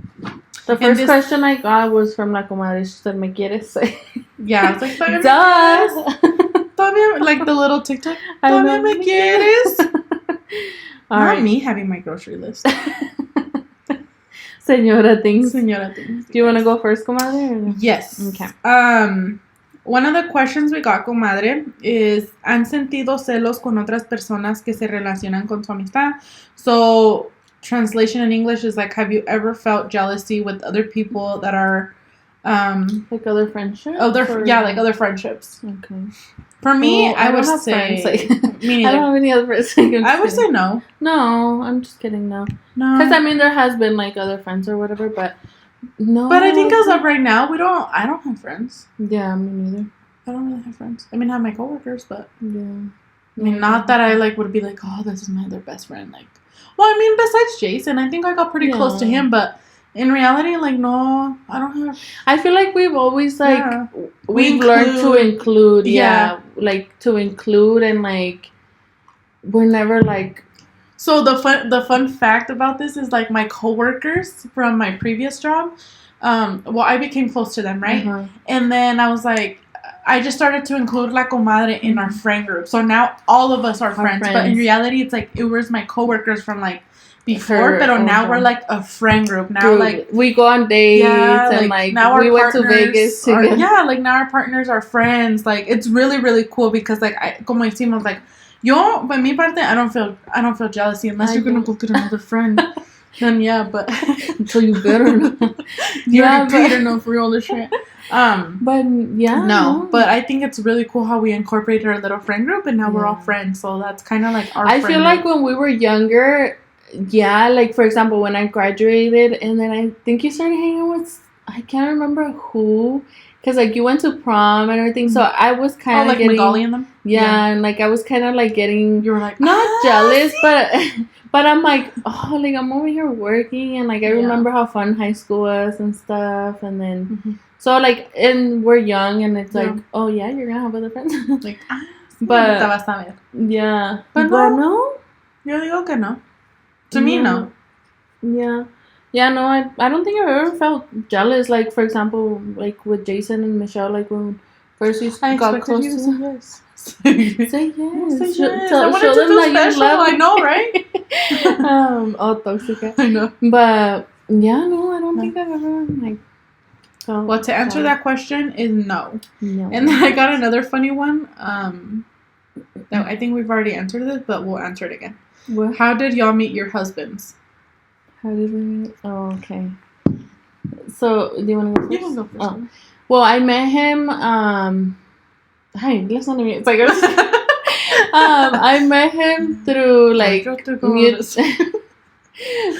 The And first this- question I got was from La Comadre. She said, "Me quieres?" Yeah, I was like, "Todavía me Duh. Todavía, like the little TikTok. I Todavía know. me quieres? All Not right, me having my grocery list. Señora things. Señora things. Do you want to go first, comadre? Or no? Yes. Okay. One of the questions we got, comadre, is ¿han sentido celos con otras personas que se relacionan con su amistad? So, translation in English is like, have you ever felt jealousy with other people that are, Like other friendships? like other friendships? Okay. For me, Well, I don't would have say, friends, like- me I don't neither. have any other friends. Like, I'm I just would say kidding. no. No, I'm just kidding. No. No. Because I mean, there has been like other friends or whatever, but no. But I think as of right now, I don't have friends. Yeah, me neither. I don't really have friends. I mean, I have my coworkers, but Yeah. I mean, not that I like would be like, oh, this is my other best friend. Like, well, I mean, besides Jason, I think I got pretty close to Yeah. him, but in reality, like, no, I don't have. I feel like we've always like Yeah. we've We learned to include. Yeah. Like to include and like we're never like. So the fun fact about this is like my coworkers from my previous job. Well, I became close to them, right? Uh-huh. And then I was like, I just started to include La Comadre in our friend group. So now all of us are friends. But in friends. reality, it's like it was my coworkers from like before. Her- But now uh-huh. we're like a friend group. Now Dude, like we go on dates yeah, and like like now we our went to partners Vegas are, together. yeah, like now our partners are friends. Like it's really really cool because like como decimos like yo by mi parte I don't feel jealousy unless I you're gonna don't. go get another friend. Then yeah, but So you better not. you Yeah, already paid but- enough for all this shit. But yeah, No, but I think it's really cool how we incorporated our little friend group and now we're all Yeah. friends. So that's kind of like our I friend feel like group. when we were younger, yeah, like for example, when I graduated, and then I think you started hanging with, I can't remember who, because like you went to prom and everything, so I was kind of like getting, Magali and them. yeah, and like I was kind of like getting, You were like not "Ah, jealous, see?" but I'm like, oh, like I'm over here working, and like I Yeah. remember how fun high school was and stuff, and then Mhm. so like, and we're young, and it's Yeah. like, oh yeah, you're gonna have other friends, like But- te vas a ver. yeah, But but no. no. Yo digo que no. To me, no. Yeah. Yeah, no, I don't think I've ever felt jealous. Like, for example, like with Jason and Michelle, like when first we I got expected close you to to say them. yes. Say yes. Say yes. I Show wanted to them feel that you special. love I me. know, right? Oh, toxic. I know. But yeah, no, I don't No. think I've ever like. Felt Well, to answer jealous. that question is no. No. And then I got another funny one. That I think we've already answered this, but we'll answer it again. What? How did y'all meet your husbands? How did we meet? Oh, okay. So, do you want to go first? You can go first. Oh. Well, I met him. Hi, listen to me. It's like I met him through like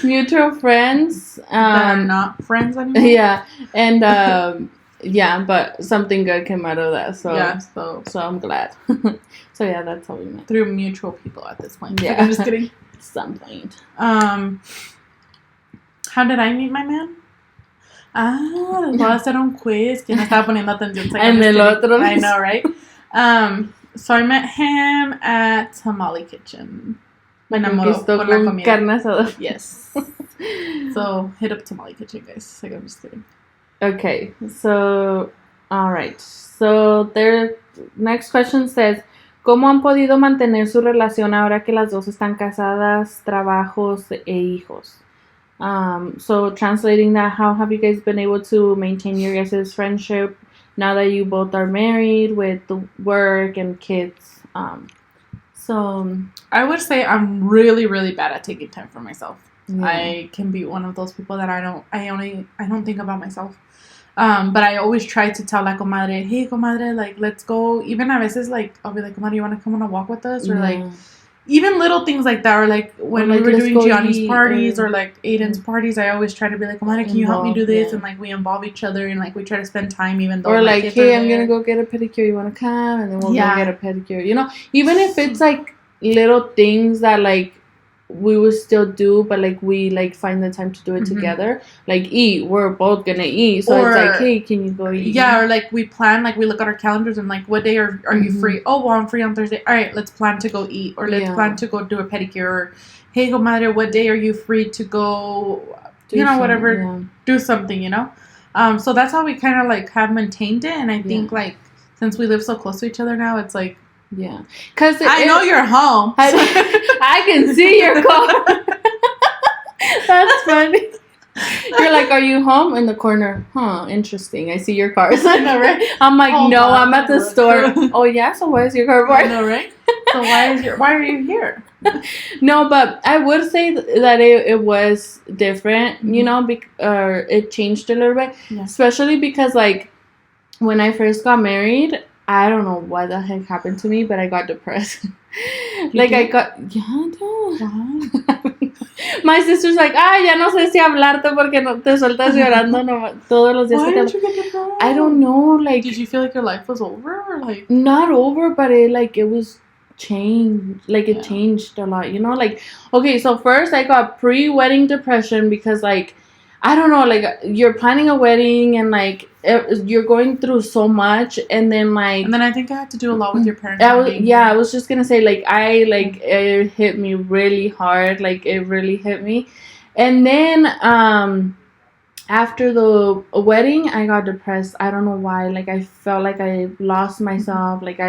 mutual friends. That are not friends anymore. Yeah, and yeah, but something good came out of that. So yeah, so I'm glad. So yeah, that's how we met. Through mutual people at this point. Yeah, I'm just kidding. Some point. How did I meet my man? Les voy a hacer un quiz. ¿Quién estaba poniendo atención? En el otro. I know, right? So I met him at Tamale Kitchen. Me enamoró con la comida. Carne asada. Yes. So hit up Tamale Kitchen, guys. Like, I'm just kidding. Okay, so all right. So their next question says, ¿cómo han podido mantener su relación ahora que las dos están casadas, trabajos e hijos? So translating that, how have you guys been able to maintain your guys' friendship now that you both are married with the work and kids? So I would say I'm really, really bad at taking time for myself. yeah. I can be one of those people that I don't think about myself. But I always try to tell la comadre, hey comadre, like let's go. Even a veces like I'll be like, comadre, you want to come on a walk with us? Or like even little things like that, or like when we were doing Gianni's parties or like Aiden's parties, I always try to be like, comadre, can you help me do this? Yeah. And like we involve each other and like we try to spend time even though or like, hey, I'm there. gonna go get a pedicure, you wanna come? And then we'll Yeah. go get a pedicure. You know, even if it's like little things that like we would still do, but like we like find the time to do it together. Like eat, we're both gonna eat, so Or- it's like, hey, can you go eat? Yeah, or like we plan, like we look at our calendars and like, what day are you free? Oh, well, I'm free on Thursday. All right, let's plan to go eat, or let's plan to go do a pedicure. Or, hey, comadre, what day are you free to go? Do you know, something, whatever, yeah. do something. You know, so that's how we kind of like have maintained it. And I think like since we live so close to each other now, it's like, Yeah, because I know you're home. I can see your car. That's funny. You're like, are you home? In the corner. Huh, interesting. I see your car. I know, right? I'm like, Hold no, on. I'm at the store. Oh yeah, so why is your car I parked? know, right? So why are you here? No, but I would say that it was different, you know, it changed a little bit, Yeah. especially because like when I first got married, I don't know what the heck happened to me, but I got depressed. Like did? I got, yeah, my sister's like, ya no sé si hablarte porque no te sueltas llorando todos los días. Why que did you get depressed? I don't know, like Did you feel like your life was over, or like? not over, but it was changed. Like it Yeah. changed a lot, you know. Like okay, so first I got pre-wedding depression because like I don't know, like you're planning a wedding and like you're going through so much, and then I think I had to do a lot with your parents. I was just gonna say it hit me really hard, like it really hit me, and then after the wedding I got depressed. I don't know why. Like I felt like I lost myself. Like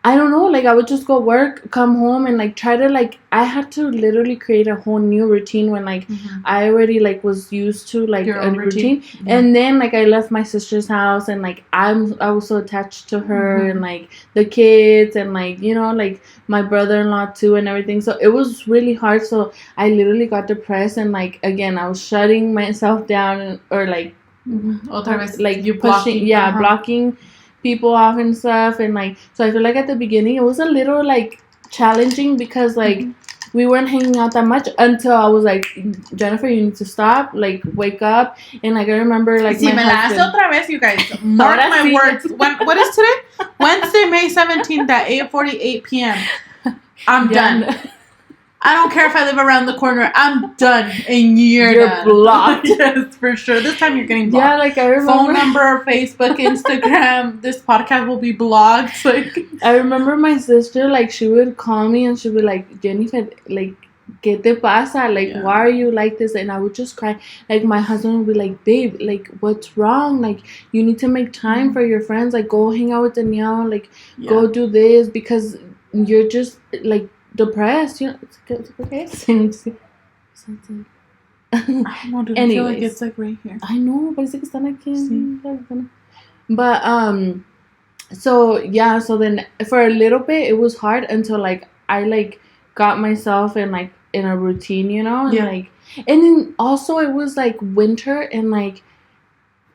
I don't know, like I would just go work, come home, and like try to like I had to literally create a whole new routine when like I already like was used to like Your a own routine. routine. And then like I left my sister's house, and like I was so attached to her and like the kids and like, you know, like my brother-in-law too and everything. So it was really hard. So I literally got depressed, and like again I was shutting myself down or like like you pushing, blocking people off and stuff. And like, so I feel like at the beginning it was a little like challenging because like we weren't hanging out that much until I was like, Jennifer, you need to stop, like wake up. And like I remember like Si me la hace otra vez, you guys, mark my words. What is today? Wednesday, May 17th at 8:48 p.m. I'm done. I don't care if I live around the corner. I'm done. And you're done. blocked. Yes, for sure. This time you're getting blocked. Yeah, like I remember. Phone number, Facebook, Instagram. This podcast will be blocked. Like I remember my sister, like she would call me and she'd be like, Jennifer, like ¿Qué te pasa? Like, Yeah. why are you like this? And I would just cry. Like, my husband would be like, babe, like, what's wrong? Like, you need to make time for your friends. Like, go hang out with Danielle. Like, go do this because you're just, like, depressed. You know? It's okay? I don't know, dude. I feel like it's like right here. I know, parece que están aquí. But, so, yeah, so then for a little bit, it was hard until, like, I, like, got myself in, like, in a routine, you know? And, like, and then also it was, like, winter and, like,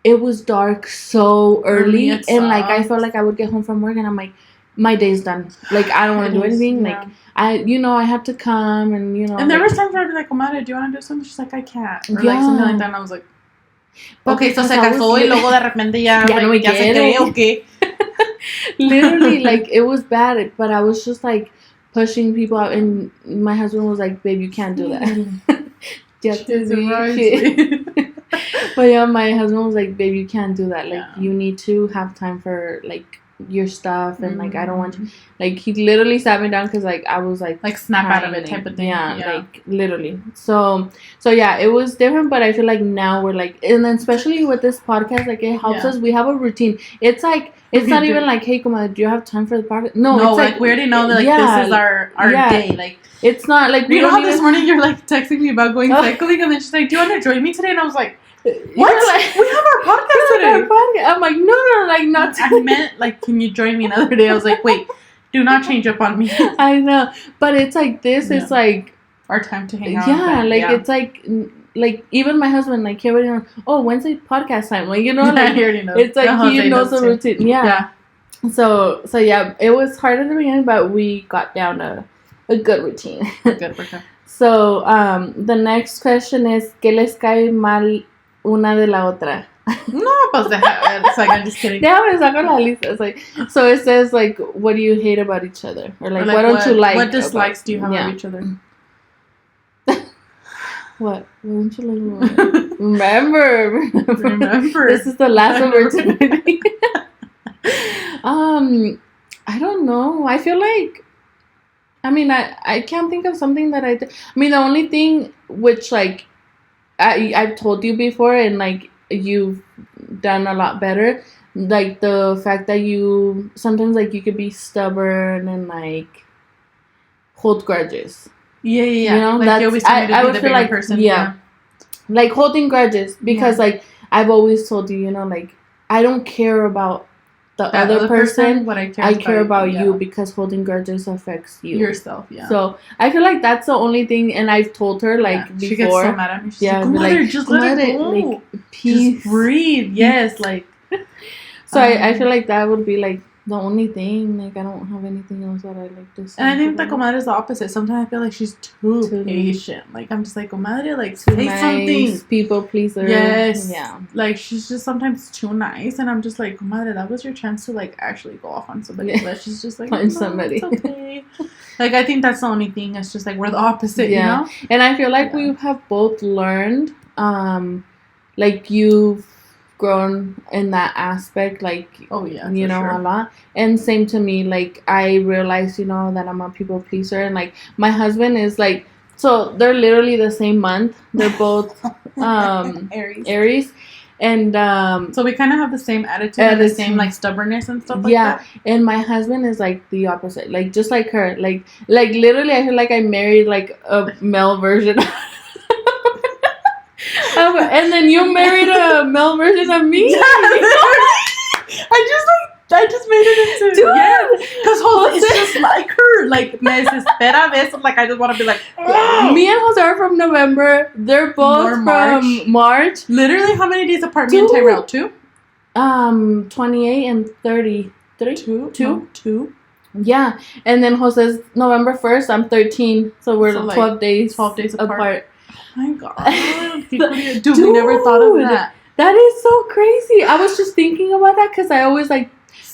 it was dark so early. And, like, I felt like I would get home from work and I'm like, my day's done. Like, I don't want to do anything. Like, I had to come and, you know. And there was times where I'd be like, Comadre, do you want to do something? She's like, I can't. Or, like, something like that. And I was like, okay, so se casó y luego de repente ya no me quiere, okay. Literally, like, it was bad, but I was just, like, pushing people out, and my husband was like, babe, you can't do that. But yeah, my husband was like, babe, you can't do that. Like, you need to have time for, like, your stuff, and, like, I don't want to, like, he literally sat me down because, like, I was, like snap out of it type of thing. Yeah, like, literally. So yeah, it was different, but I feel like now we're, like, and then especially with this podcast, like, it helps us. We have a routine. It's, like, it's not even like, hey, Comadre, do you have time for the podcast? No, it's like we already know that, like, this is our day. Like, it's not, like, you know how this morning you're, like, texting me about going cycling, and then she's like, do you want to join me today? And I was like, what? Like, we have our podcast today. I'm like, no, like, not today. I meant, like, can you join me another day? I was like, wait, do not change up on me. I know, but it's like this. It's like our time to hang out. Yeah, like it's like even my husband, like, he already knows. Oh, Wednesday podcast time, like, you know, like, he already knows. It's like he knows the routine. Yeah. So yeah, it was hard at the beginning, but we got down a good routine. Good. So the next question is, ¿qué les cae mal una de la otra? No, pues it's like, I'm just kidding. Déjame saco la lista. It's like, so it says, like, what do you hate about each other? Or, like what don't you like? What dislikes do you have of each other? What don't you like? Remember. This is the last opportunity. I don't know. I feel like, I mean, I can't think of something that I did. I mean, the only thing which, like, I've told you before, and, like, you've done a lot better, like, the fact that you sometimes, like, you could be stubborn and, like, hold grudges. Yeah. You know, like, that's, you always tell me to be the bigger person. Yeah. Like, holding grudges, because, like, I've always told you, you know, like, I don't care about the other person, what I care about you, because holding grudges affects you. Yourself, yeah. So I feel like that's the only thing, and I've told her, like, before. She gets so mad at me. She's like, just let it go. Like, peace. Just breathe. Yes, like. So I feel like that would be, like, the only thing. Like, I don't have anything else that I like to say. And I think that Comadre is the opposite. Sometimes I feel like she's too patient. Like, I'm just like, Comadre, like, say something. People pleaser. Yes. Yeah. Like, she's just sometimes too nice. And I'm just like, Comadre, that was your chance to, like, actually go off on somebody. But she's just like, find somebody. It's okay. Like, I think that's the only thing. It's just like, we're the opposite, you know? And I feel like we have both learned, like, you've grown in that aspect, like, you know, a lot. And same to me, like, I realized, you know, that I'm a people pleaser, and, like, my husband is, like, so they're literally the same month. They're both Aries. And so we kind of have the same attitude and the same, like, stubbornness and stuff like that. And my husband is, like, the opposite, like, just like her, like literally I feel like I married, like, a male version. And then you married a male version of me. Yeah, I just made it into because Jose is just like her. Like, me desespera veces. Like, I just want to be like, oh. Me and Jose are from November. They're both from March. Literally, how many days apart? Me and Tyrell, 2? 28 and 33. 2. Yeah, and then Jose's November 1st. I'm 13, so we're 12 days. 12 days apart. Oh my God. Dude, we never thought of that. That is so crazy. I was just thinking about that because I always, like,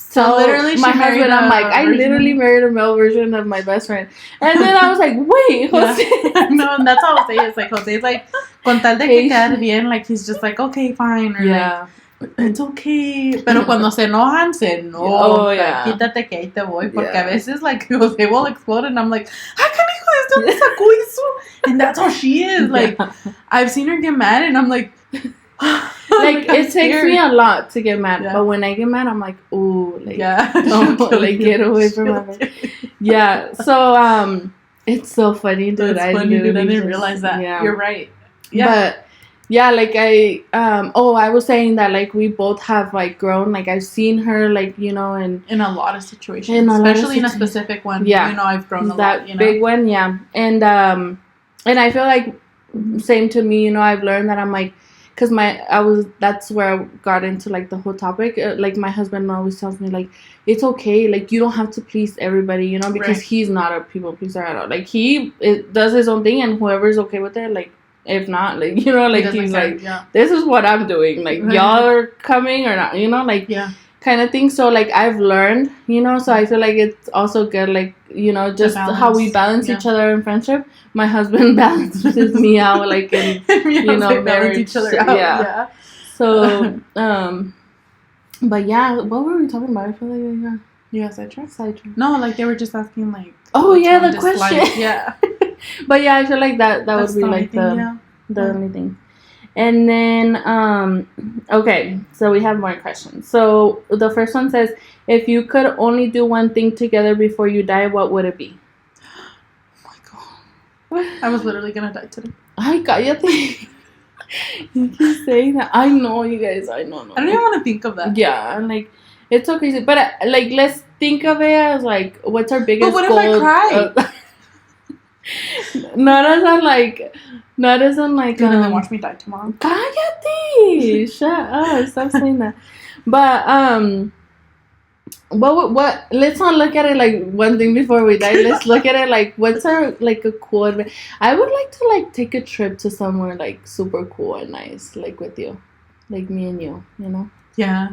tell my husband, I'm like, I literally married a male version of my best friend. And then I was like, wait, Jose. No, and that's how Jose is. Like, Jose is like, con tal de que quedar bien, like, he's just like, okay, fine. Or like, it's okay. Pero cuando se enojan, Quítate que ahí te voy. Porque a veces, like, Jose will explode and I'm like, how can hijo de ¿de dónde sacó eso? And that's how she is. Like, I've seen her get mad, and I'm like, like it takes me a lot to get mad, Yeah. but when I get mad, I'm like, ooh, like, yeah, don't, like, get away from my. Yeah, so it's so funny, dude. That's funny, dude. I didn't realize that. Yeah, You're right. Yeah. But yeah, like I was saying that like we both have like grown. Like I've seen her, like, you know, and in a lot of situations, in a lot of especially in a situations. specific one. Yeah. You know, I've grown a that lot. You know, big one, yeah, and I feel like same to me. You know, I've learned that I'm like, because that's where I got into like the whole topic. Like my husband always tells me like, it's okay, like you don't have to please everybody, you know, because Right. he's not a people pleaser at all. Like does his own thing, and whoever's okay with it, like if not, like, you know, like He doesn't he's care. like, yeah, this is what I'm doing, like Right. y'all are coming or not, you know, like yeah, kind of thing. So like I've learned, you know, so I feel like it's also good, like, you know, just how we balance yeah. each other in friendship. My husband balances me out, like in you know, balance marriage, each other so- out. yeah. So but yeah, what were we talking about? I feel like we got You guys sidetracked? sidetracked. No, like they were just asking like. Oh which yeah, one the dislike. question. Yeah, But yeah, I feel like that that's would be the only like thing, the yeah. only thing. And then okay, so we have more questions. So the first one says, if you could only do one thing together before you die, what would it be? Oh my god, I was literally gonna die today. Ay, cállate. You keep saying that. I know, you guys. I know. I don't even want to think of that. Yeah, and like it's so crazy. But like, let's think of it as like, what's our biggest what if goal? I cry? Not as in like, And then watch me die tomorrow. Cállate! Shut up! Stop saying that. But what? Let's not look at it like one thing before we die. Let's look at it like, what's our like a cool adventure? I would like to like take a trip to somewhere like super cool and nice, like with you, like me and you know, Yeah,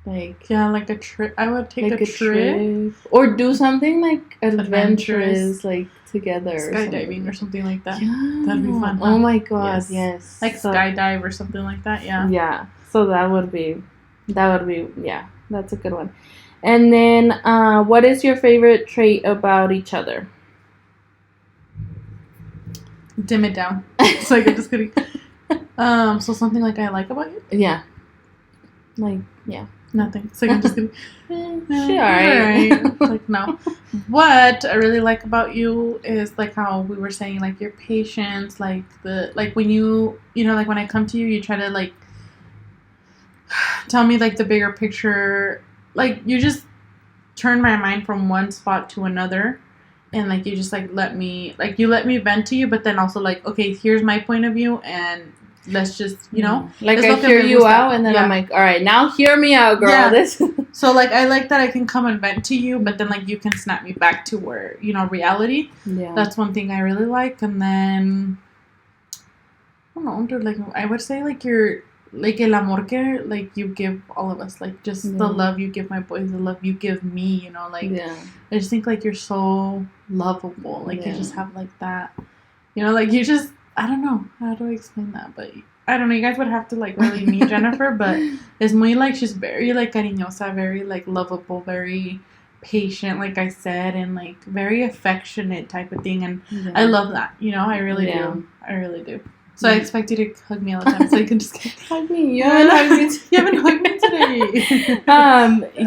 like like a trip. I would take like a trip. or do something like Adventurous. adventurous, like together, Skydiving or something like that. Yeah, That'd be fun, huh? Oh my god, Yes. yes. Like So- skydive or something like that. Yeah. Yeah, so that would be, yeah, that's a good one. And then, what is your favorite trait about each other? Dim it down. It's like I'm just kidding. So something like I like about you? Yeah, like, yeah. Nothing. It's like I'm just kidding. She alright. Like no. What I really like about you is like how we were saying, like your patience, like when you know, like when I come to you, you try to like tell me like the bigger picture. Like you just turn my mind from one spot to another, and like you just like let me vent to you, but then also like, okay, here's my point of view, and let's just, you know, like it's I lo que hear me you gusta. out, and then Yeah. I'm like, all right, now hear me out, girl. Yeah. This. So like I like that I can come and vent to you, but then like you can snap me back to where, you know, reality. Yeah. That's one thing I really like. And then I don't know, dude, like I would say like you're like el amor que like you give all of us, like just the Yeah. love you give my boys, the love you give me, you know, like yeah. I just think like you're so lovable, like you Yeah. just have like that, you know, like you just, I don't know how do I explain that, but I don't know, you guys would have to like really meet Jennifer, but it's muy like she's very like cariñosa, very like lovable, very patient, like I said, and like very affectionate type of thing, and Yeah. I love that, you know, I really Yeah. do, I really do. So I expect you to hug me all the time, so you can just get. Hug me. You haven't hugged me You haven't hugged me today.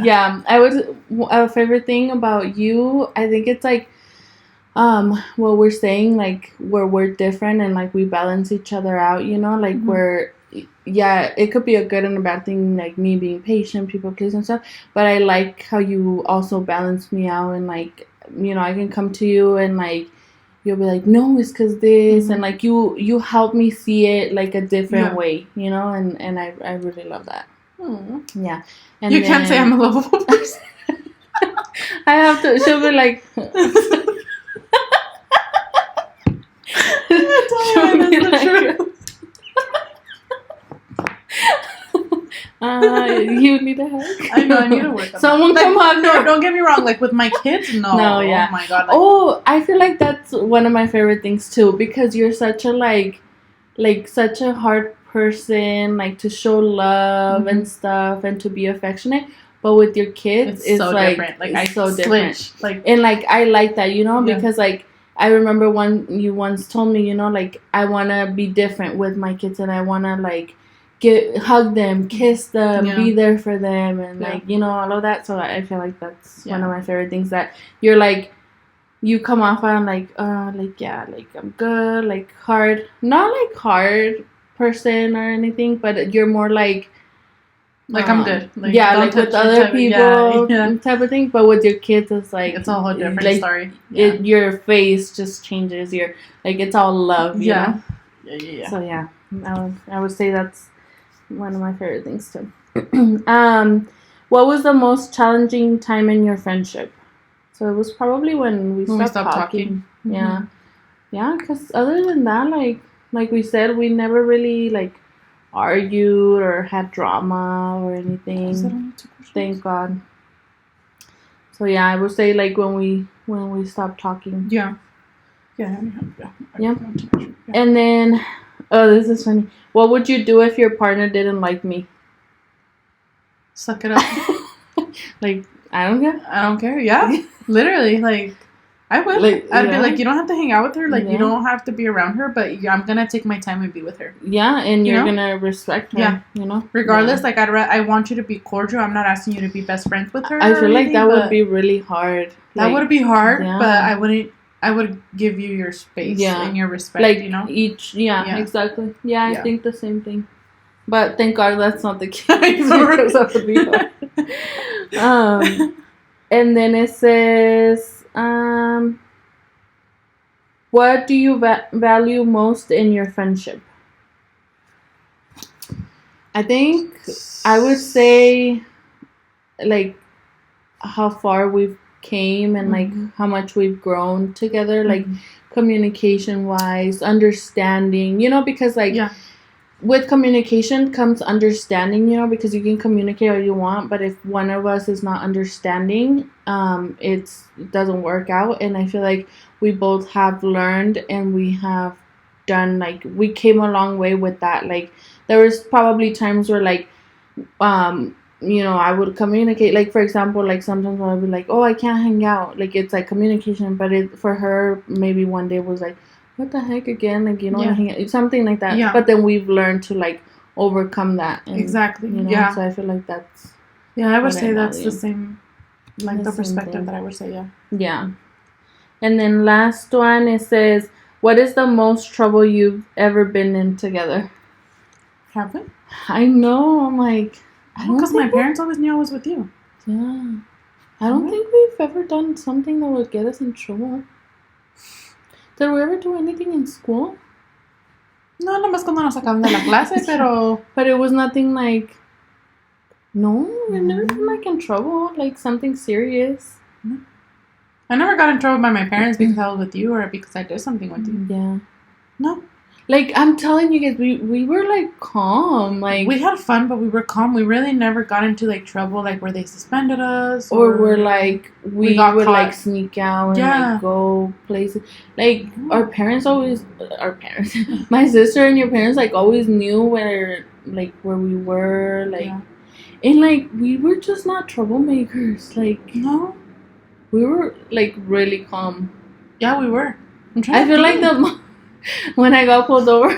Yeah, I would, a favorite thing about you, I think it's like what we're saying, like where we're different and like we balance each other out, you know, like Mhm. where, yeah, it could be a good and a bad thing, like me being patient, people please and stuff, but I like how you also balance me out, and like, you know, I can come to you and like you'll be like, no, it's because this, Mhm. and like you help me see it like a different Yeah. way, you know, and I really love that. Aw. Yeah. And You can't say I'm a lovable person. I have to. She'll be like. She'll be like, you need a hug. I know, I need to work on Someone that. come hug No, her. don't get me wrong. Like with my kids, no. No, yeah. Oh my god. Like, Oh, I feel like that's one of my favorite things too, because you're such a like such a hard person, like to show love and stuff and to be affectionate. But with your kids, it's so like different. Like it's I so switch. different. Like And like I like that, you know, Yeah. because like I remember you once told me, like, I want to be different with my kids, and I want to, like, hug them, kiss them, be there for them, and, like, all of that. So I feel like that's one of my favorite things, that you're, like, you come off on, like, like, I'm good, like, not, like, hard person or anything, but you're more, like, I'm good. Like, like with other people, type of thing. But with your kids, it's like it's a whole different story. Your face just changes. It's all love. Yeah. So I would say that's one of my favorite things too. What was the most challenging time in your friendship? So it was probably when we stopped talking. Mm-hmm. Yeah. Because other than that, like we said, we never really like argued or had drama or anything. Thank God. So yeah, I would say like when we stopped talking. Yeah. And then, this is funny. What would you do if your partner didn't like me? Suck it up. Like, I don't care. I don't care. Yeah. Literally, like, I would. I'd be like, you don't have to hang out with her. Like, you don't have to be around her, but I'm going to take my time and be with her. Yeah, and you're going to respect her, Regardless, like, I want you to be cordial. I'm not asking you to be best friends with her. I feel like that would be really hard. That would be hard, but I would give you your space and your respect, like, exactly. Yeah, I think the same thing. But thank God that's not the case. And then it says, what do you value most in your friendship? I think I would say, like, how far we've came and like how much we've grown together, like communication wise, understanding, because like with communication comes understanding, because you can communicate all you want, but if one of us is not understanding, it doesn't work out. And I feel like we both have learned and we have done, like, we came a long way with that. Like, there was probably times where, like, I would communicate, like, for example, like, sometimes I would be like, oh, I can't hang out, like, it's like communication, but for her, maybe one day was like, what the heck again, like, you don't want to hang out, something like that. But then we've learned to, like, overcome that. And, exactly. So I feel like that's I would say that's the same, like, the perspective that I would say. Yeah. And then last one, it says, what is the most trouble you've ever been in together? Have we? I know, I'm like, because my parents always knew I was with you. Yeah. I don't think we've ever done something that would get us in trouble. Did we ever do anything in school? No, nomás cuando nos sacaban de la clase, pero... But it was nothing like... No, we've never been, like, in trouble. Like, something serious. No. I never got in trouble by my parents because I was with you or because I did something with you. Yeah. No. Like, I'm telling you guys, we were, like, calm. Like, we had fun, but we were calm. We really never got into, like, trouble, like, where they suspended us. Or we're, like, we would, like, sneak out and, like, go places. Like, our parents, my sister and your parents, like, always knew where we were, like, and, like, we were just not troublemakers. Like, no. We were, like, really calm. Yeah, we were. I feel like when I got pulled over.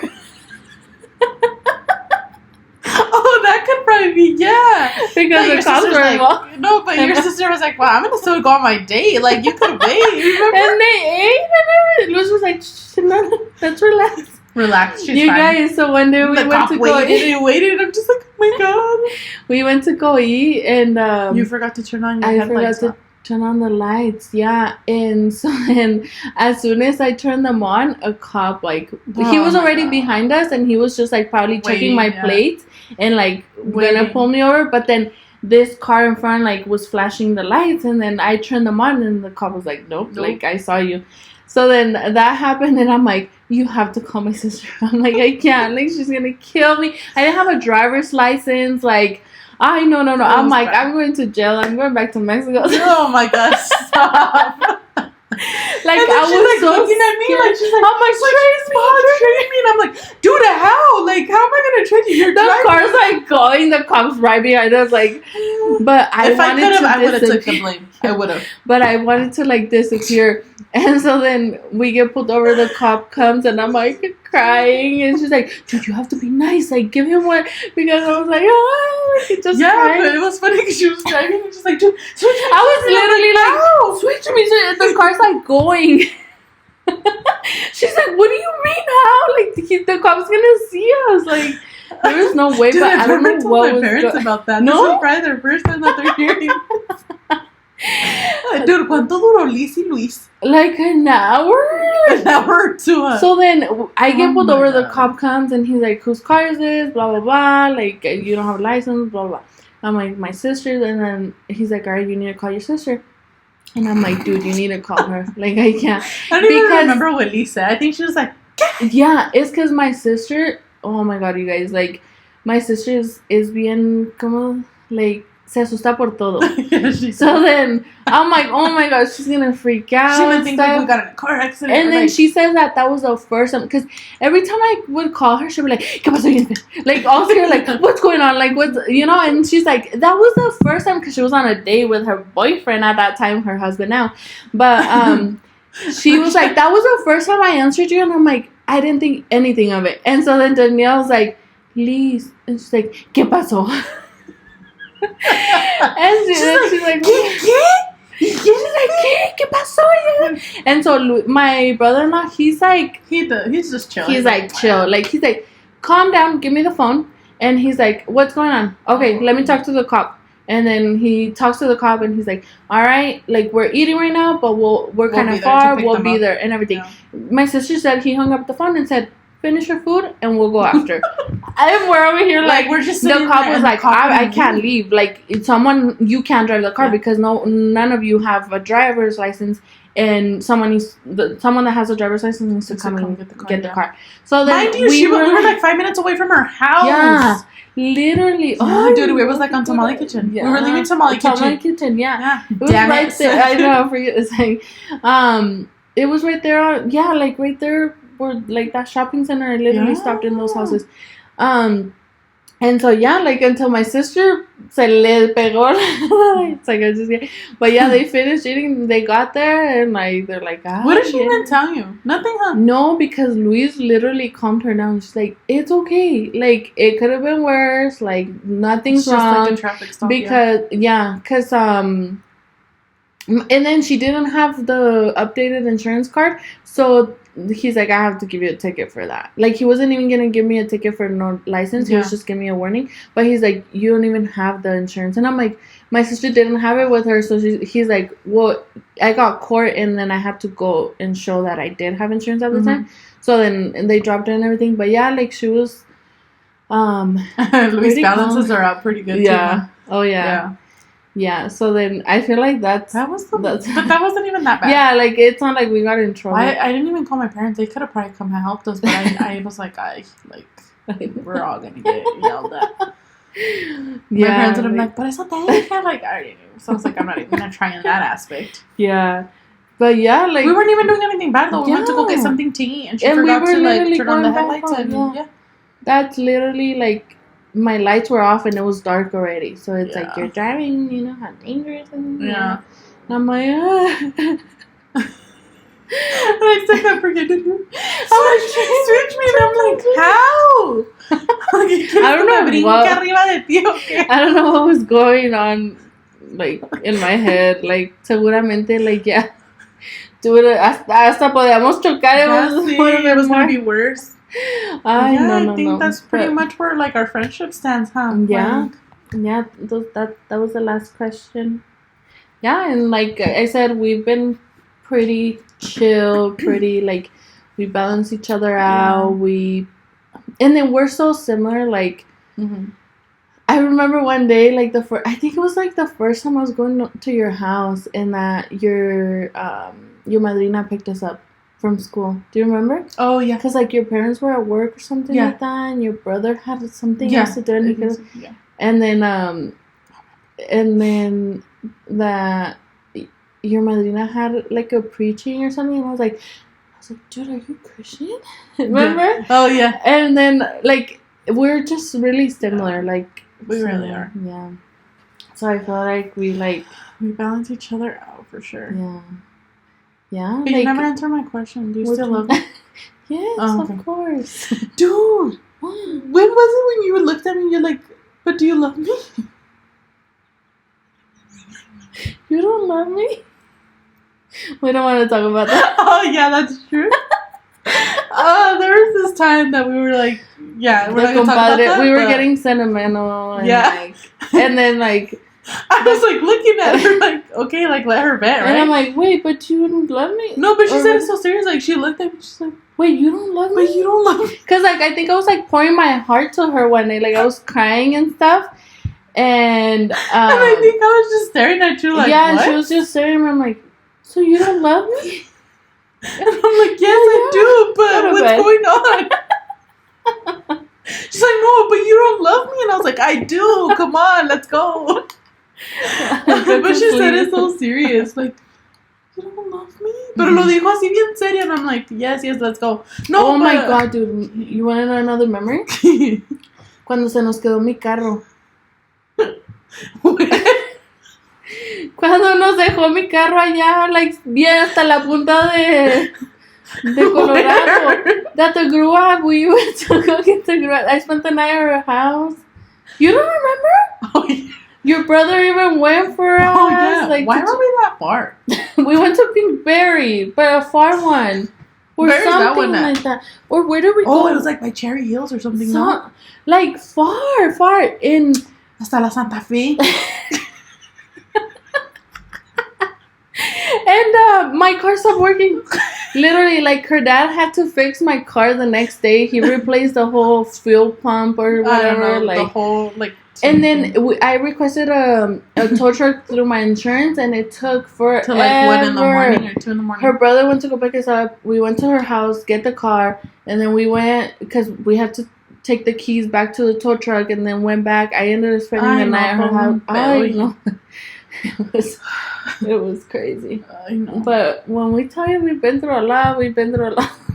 Oh, that could probably be, because the cops were involved. No, but your sister was like, well, I'm going to still go on my date. Like, you could wait, remember? And they ate and everything. Luz was like, no, let's relax. Relax, she's you fine. Guys, so one day we went to go eat. And waited. I'm just like, oh my God. We went to go eat and... you forgot to turn on your headlights. Turn on the lights, and so and as soon as I turned them on, a cop, like, he was already behind us, and he was just, like, probably checking my plates and, like, gonna pull me over, but then this car in front, like, was flashing the lights, and then I turned them on, and the cop was like, nope. Like, I saw you. So then that happened, and I'm like, you have to call my sister. I'm like, I can't, like, she's gonna kill me. I didn't have a driver's license, like, no. I'm like, I'm going to jail. I'm going back to Mexico. Oh my God, stop. Like, and then I she's was like so looking at me scared. like she's like, I'm like, trade me, and I'm like, dude, how? Like, how am I gonna trade you? You're the driving. car's like going, the cops right behind us, like. But I if I wanted could have, to I would have took disappear. the blame. I would have. But I wanted to like disappear, and so then we get pulled over. The cop comes, and I'm like crying, and she's like, "Dude, you have to be nice. Like, give him one," because I was like, "Ah," like, just crying. But it was funny because she was driving and she's like, dude, switch me. I was literally like, "Switch me!" So the car's like going. She's like, "What do you mean? How? Like, the cop's gonna see us? Like, there was no way." Dude, But I don't know told what my was parents about that. No? This is probably their first time that they're hearing. Dude, ¿cuánto duró Liz y Luis? like an hour. An hour to us. So then I get pulled my over. The God. cop comes and he's like, "Whose car is this? Blah blah blah. Like, you don't have a license. Blah blah." I'm like, "My sister's." And then he's like, "All right, you need to call your sister." And I'm like, "Dude, you need to call her. Like, I can't." I don't even because- remember what Liz said. I think she was like, Yeah, it's because my sister. Oh my god, you guys! Like, my sister is bien como like se asusta por todo. yeah, she So then I'm like, oh my god, she's gonna freak out. she would and think stuff. like we got in a car accident. And or, then like, she says that was the first time, because every time I would call her, she'd be like, ¿Qué pasó? Like, all scared, like, what's going on? Like, what's, you know? And she's like, that was the first time, because she was on a date with her boyfriend at that time, her husband now. But she was like, that was the first time I answered you. And I'm like, I didn't think anything of it. And so then Danielle was like, Liz. And she's like, ¿Qué pasó? And she's like, ¿Qué? she's like, ¿Qué pasó? And so my brother-in-law, he's like, He's just chill. he's like, chill. Like, he's like, calm down, give me the phone. And he's like, what's going on? Okay, let me talk to the cop. And then he talks to the cop, and he's like, all right, like, we're eating right now, but we're kind of far. We'll be there and everything. Yeah. My sister said he hung up the phone and said, finish your food and we'll go after. And we're over here like we're just the sitting cop there was and like, the cop I wouldn't can't leave. leave. Like, it's someone, you can't drive the car Yeah. because none of you have a driver's license, and someone that has a driver's license needs to come and get the car. So then Mind you, we were like 5 minutes away from her house. Yeah, literally. Oh, dude, it was like on Tamale Kitchen. Yeah. We were leaving Tamale Kitchen. Yeah. Yeah. It was Damn right it. there. I know. I forget. It's like, it was right there. Yeah, like right there where like that shopping center. I literally stopped in those houses. And so yeah, like until my sister se le pegó. It's like I just get. But yeah, they finished eating. They got there and like they're like, What did she even tell you? Nothing, huh? No, because Luis literally calmed her down. She's like, it's okay. Like, it could have been worse. Like, nothing's It's just wrong. like a traffic stop. Because and then she didn't have the updated insurance card, so he's like, I have to give you a ticket for that. Like, he wasn't even gonna give me a ticket for no license. He was just giving me a warning. But he's like, you don't even have the insurance. And I'm like, my sister didn't have it with her, so he's like, well, I got court, and then I had to go and show that I did have insurance at the time. So then they dropped it and everything. But yeah, like, she was Luis balances are up pretty good. Yeah. Too, Oh yeah. Yeah, so then I feel like but that wasn't even that bad. Yeah, like, it's not like we got in trouble. I didn't even call my parents. They could have probably come and helped us, but I was like, we're all gonna get yelled at. My parents would have been like, but it's not that. Like, I already knew. So I was like, I'm not even gonna try in that aspect. Yeah. But yeah, like, we weren't even doing anything bad though. We went to go get something to eat, and she forgot to like turn on the headlights. And that's literally like, my lights were off and it was dark already. So it's like, you're driving, you know how dangerous and And I'm like, I still can't forget it. Switch me, and I'm like, how? I don't know what was going on, like, in my head. Like, seguramente, like, yeah. Dude, hasta podíamos chocar. It was gonna be worse. I think that's pretty much where like our friendship stands, huh? Yeah. Yeah, that was the last question. Yeah, and like I said, we've been pretty chill, pretty like, we balance each other out. And then we're so similar. Like, I remember one day, like I think it was like the first time I was going to your house, and that your madrina picked us up from school. Do you remember? Oh yeah. Because like your parents were at work or something like that, and your brother had something else to do, and he could. And then your madrina had like a preaching or something, and I was like, dude, are you Christian? Remember? Yeah. Oh yeah. And then like we're just really similar, like we really are. Yeah. So I feel like we balance each other out for sure. Yeah. Yeah. But you never answered my question. Do you still love me? Yes, of course. Dude, when was it when you looked at me and you're like, but do you love me? You don't love me? We don't want to talk about that. Oh, yeah, that's true. There was this time that we were like, yeah, we're not gonna talk about that, we were getting sentimental. And yeah. And then like, I was like looking at her like, okay, like let her vent, right? And I'm like, wait, but you don't love me? No, but she said it so serious. Like she looked at me, she's like, wait, you don't love me? But you don't love me? Because like I think I was like pouring my heart to her one day, like I was crying and stuff, and I think I was just staring at you like, yeah, what? And she was just staring at me. I'm like, so you don't love me? And I'm like, yes, I do, but what's going on? She's like, no, but you don't love me. And I was like, I do. Come on, let's go. But she said it so serious. Like, you don't love me? Pero lo dijo así bien serio. And I'm like, yes, let's go. No, my God, dude. You want to know another memory? Cuando se nos quedó mi carro. Cuando nos dejó mi carro allá, like, bien hasta la punta de Colorado. That the grew up, we went to go get the grew up. I spent the night at her house. You don't remember? Oh, yeah. Your brother even went for us. Oh, yeah. Like, why were we that far? We went to Pinkberry, but a far one. Or Where's something that one like that. Or where did we go? Oh, it was like by Cherry Hills or something. No? Like far in. Hasta la Santa Fe. And my car stopped working. Literally, like her dad had to fix my car the next day. He replaced the whole fuel pump or whatever. I don't know, like the whole like. And then I requested a tow truck through my insurance, and it took forever. Till like 1 in the morning or 2 in the morning. Her brother went to go pick us up. We went to her house, get the car, and then we went because we had to take the keys back to the tow truck, and then went back. I ended up spending the night at her house. I know. It was crazy. I know. But when we tell you we've been through a lot,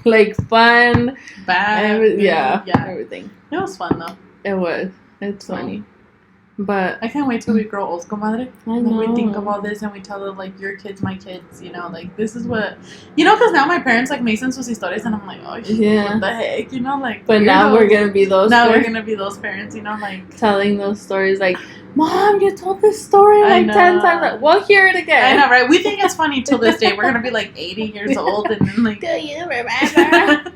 like fun, bad, yeah, everything. It was fun though. It was. It's funny. But I can't wait till we grow old, comadre. I know. Like we think of all this and we tell them like your kids, my kids, you know, like this is what, you know, because now my parents like me dicen sus historias and I'm like, oh, yeah. What the heck, you know, like. But now we're gonna be those. Now we're gonna be those parents, you know, like telling those stories like, Mom, you told this story like 10 times. Like, we'll hear it again. I know, right? We think it's funny till this day. We're gonna be like 80 years old and then like. Do you remember?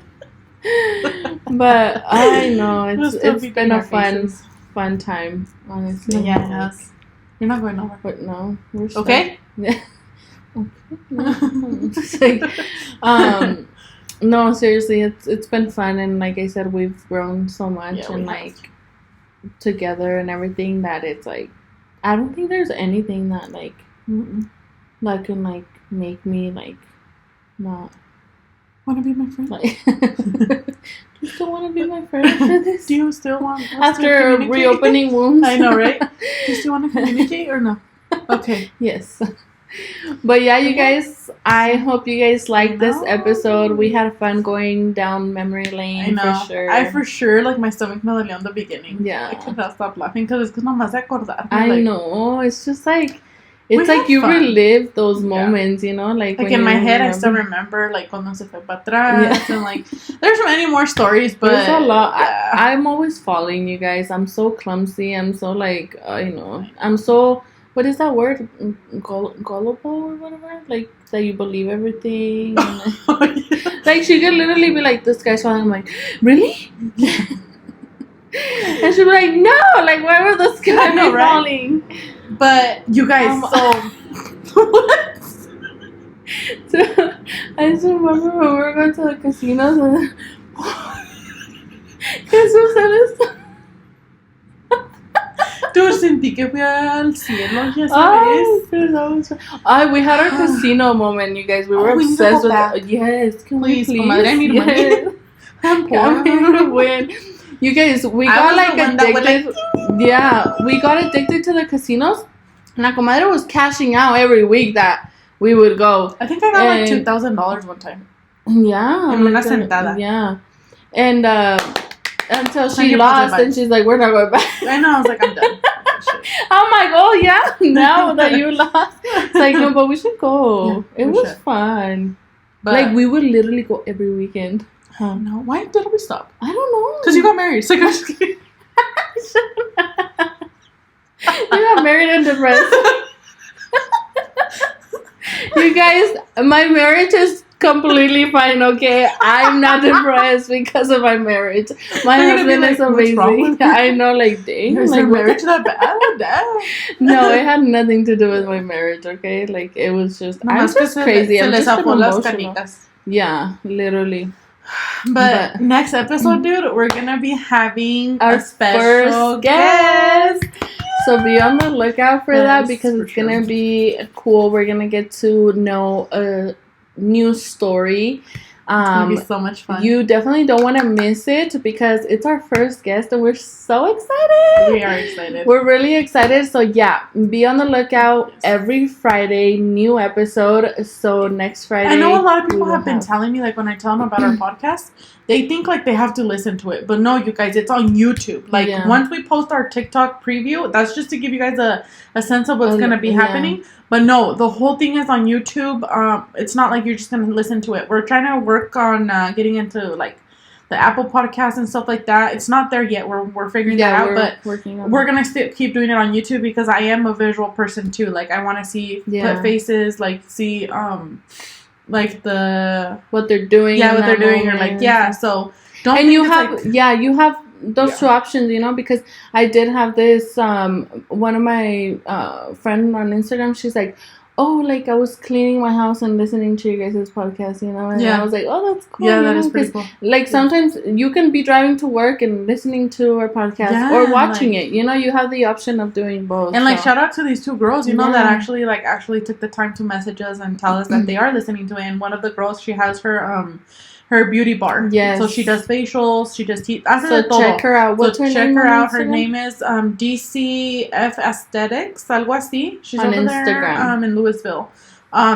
But I know it's been a fun time, honestly. Yeah, you're not going nowhere. But no, we're stuck. Okay. Yeah. Okay. Like, no, seriously, it's been fun, and like I said, we've grown so much, and like together and everything that it's like, I don't think there's anything that like that can like make me like not want to be my friend. Like, do you still want to be my friend after this? Do you still want after reopening wounds? I know, right? Do you still want to communicate or no? Okay. Yes. But yeah, you guys, I hope you guys liked this episode. We had fun going down memory lane. I know. For sure. I for sure, like, my stomach me dolía in the beginning. Yeah. I could not stop laughing because it's nomás de acordar. I know. It's just like, it's like you relive those moments, you know? Like in my head, I still remember, like, cuando se fue para atrás. And, like, there's many more stories, but. There's a lot. Yeah. I'm always falling, you guys. I'm so clumsy. I'm so, like, you know, I'm so. What is that word? Gullible or whatever? Like, that you believe everything. And, like, she could literally be like, this guy's falling. I'm like, really? And she'd be like, no! Like, why would the sky be falling? But, you guys, what? So, I just remember when we were going to the casinos and Jesus said this. Dude, sentí que fui al cielo ya sabes. We had our casino moment, you guys. We were obsessed with it. Yes, can please, we please? Comadre, I need money. I'm poor. To win. You guys, we got like addicted. Yeah, we got addicted to the casinos. And la comadre was cashing out every week that we would go. I think I got like $2,000 one time. Yeah. En una sentada. Yeah. And until she lost, and she's like, we're not going back. I know. I was like, I'm done. I'm like, oh yeah, now that you lost. It's like, no, but we should go. Yeah, it was fun. But like, we would literally go every weekend. Huh. No, why did we stop? I don't know. Because you got married. So you got married and depressed. You guys, my marriage is completely fine, okay? I'm not depressed because of my marriage. My husband is amazing. I know, like, dang. Is your marriage that bad? Damn. No, it had nothing to do with my marriage, okay? Like, it was just, I'm just crazy. I'm just emotional. Yeah, literally. But next episode, dude, we're gonna be having our special guest. So be on the lookout for that because it's gonna be cool. We're gonna get to know a new story. It's gonna be so much fun. You definitely don't want to miss it because it's our first guest and we're so excited. We are excited. We're really excited. So yeah, be on the lookout every Friday, new episode. So next Friday. I know a lot of people have been telling me, like, when I tell them about our podcast, they think like they have to listen to it. But no, you guys, it's on YouTube. Like once we post our TikTok preview, that's just to give you guys a sense of what's gonna be happening. But no, the whole thing is on YouTube. It's not like you're just gonna listen to it. We're trying to work on getting into like the Apple Podcast and stuff like that. It's not there yet. We're figuring that out, but we're gonna keep doing it on YouTube because I am a visual person too. Like I want to see put faces, like see like what they're doing. Yeah, what they're doing, or like So don't. And you have you have those two options, you know, because I did have this one of my friend on Instagram, she's like, oh, like I was cleaning my house and listening to you guys' podcast, you know, and I was like, oh, that's cool. Yeah, that is pretty cool. Like sometimes you can be driving to work and listening to our podcast or watching it, you know, you have the option of doing both. And like shout out to these two girls, you know, that actually took the time to message us and tell us that they are listening to it. And one of the girls, she has her beauty bar. Yes. So she does facials. She does teeth. So check her out. What's her name? Check her out. Her name is DCF Aesthetics. Algo así. She's on over Instagram. There in Louisville.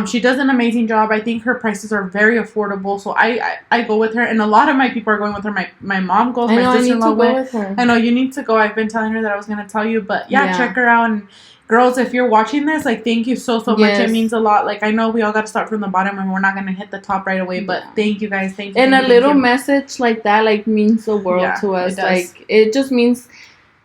She does an amazing job. I think her prices are very affordable. So I go with her. And a lot of my people are going with her. My mom goes. My sister-in-law with her. I know you need to go. I've been telling her that I was going to tell you. But check her out. And girls, if you're watching this, like, thank you so much. It means a lot. Like, I know we all got to start from the bottom and we're not going to hit the top right away, but thank you guys. Thank you. And a little message like that, like, means the world to us. Like, it just means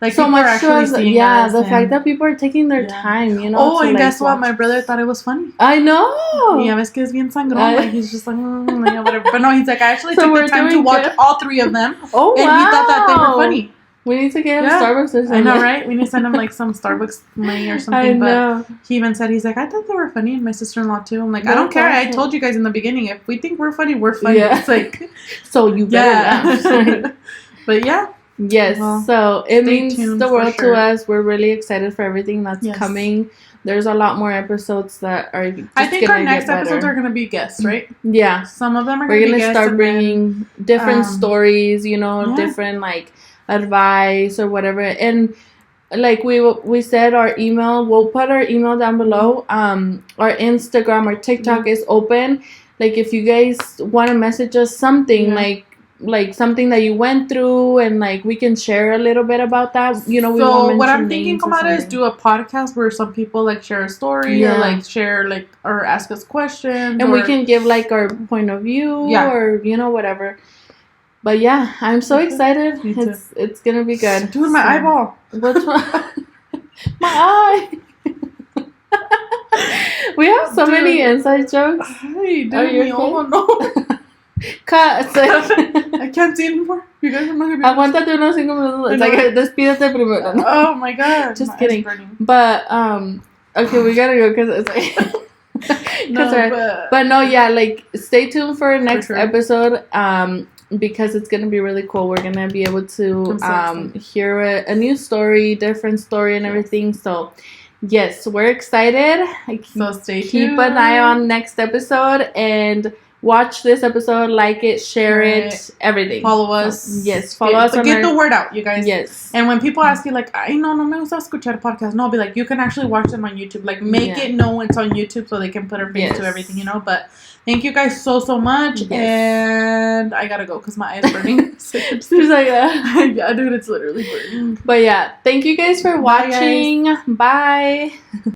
like so much to us. Yeah, the fact that people are taking their time, you know. Oh, and guess what? My brother thought it was funny. I know. Yeah, ves que es bien sangrón. Like, he's just like, whatever. But no, he's like, I actually took the time to watch all three of them. Oh, and he thought that they were funny. We need to get him Starbucks or something. I know, right? We need to send him like some Starbucks money or something. I know. But he even said, he's like, I thought they were funny. And my sister-in-law too. I'm like, I don't care. I told you guys in the beginning, if we think we're funny, we're funny. Yeah. It's like, so you better laugh. But yeah. Yes. Well, so it means the world to us. We're really excited for everything that's coming. There's a lot more episodes that are just I think our next episodes are going to be guests, right? Yeah. Some of them are going to be guests. We're going to start bringing different stories, you know, different like advice or whatever. And like we said, our email, we'll put our email down below. Our Instagram, our TikTok is open. Like if you guys want to message us something like something that you went through, and like we can share a little bit about that, you know. So what I'm thinking about is do a podcast where some people like share a story or like share like or ask us questions, and we can give like our point of view or you know whatever. But yeah, I'm so excited. It's gonna be good. Dude, my eyeball. What's my eye? We have so many inside jokes. Hey, dude, no. Cut. I can't see anymore. You guys are not gonna be. Aguántate unos 5 minutos. It's like, despídete primero. No? Oh my god. Just kidding. But okay, we gotta go because it's like. But no, yeah, like stay tuned for next episode. Because it's gonna be really cool. We're gonna be able to hear a new story, different story, and everything. So yes, we're excited. So stay tuned. Keep an eye on next episode, and watch this episode, like it, share it, everything. Follow us. Yes, follow us. Get the word out, you guys. Yes. And when people ask you, like, ay, no me gusta escuchar podcast, no, I'll be like, you can actually watch them on YouTube. Like, make it know it's on YouTube so they can put a face to everything, you know? But thank you guys so much. Yes. And I gotta go because my eye is burning. She's like, yeah, dude, it's literally burning. But yeah, thank you guys for watching. Bye.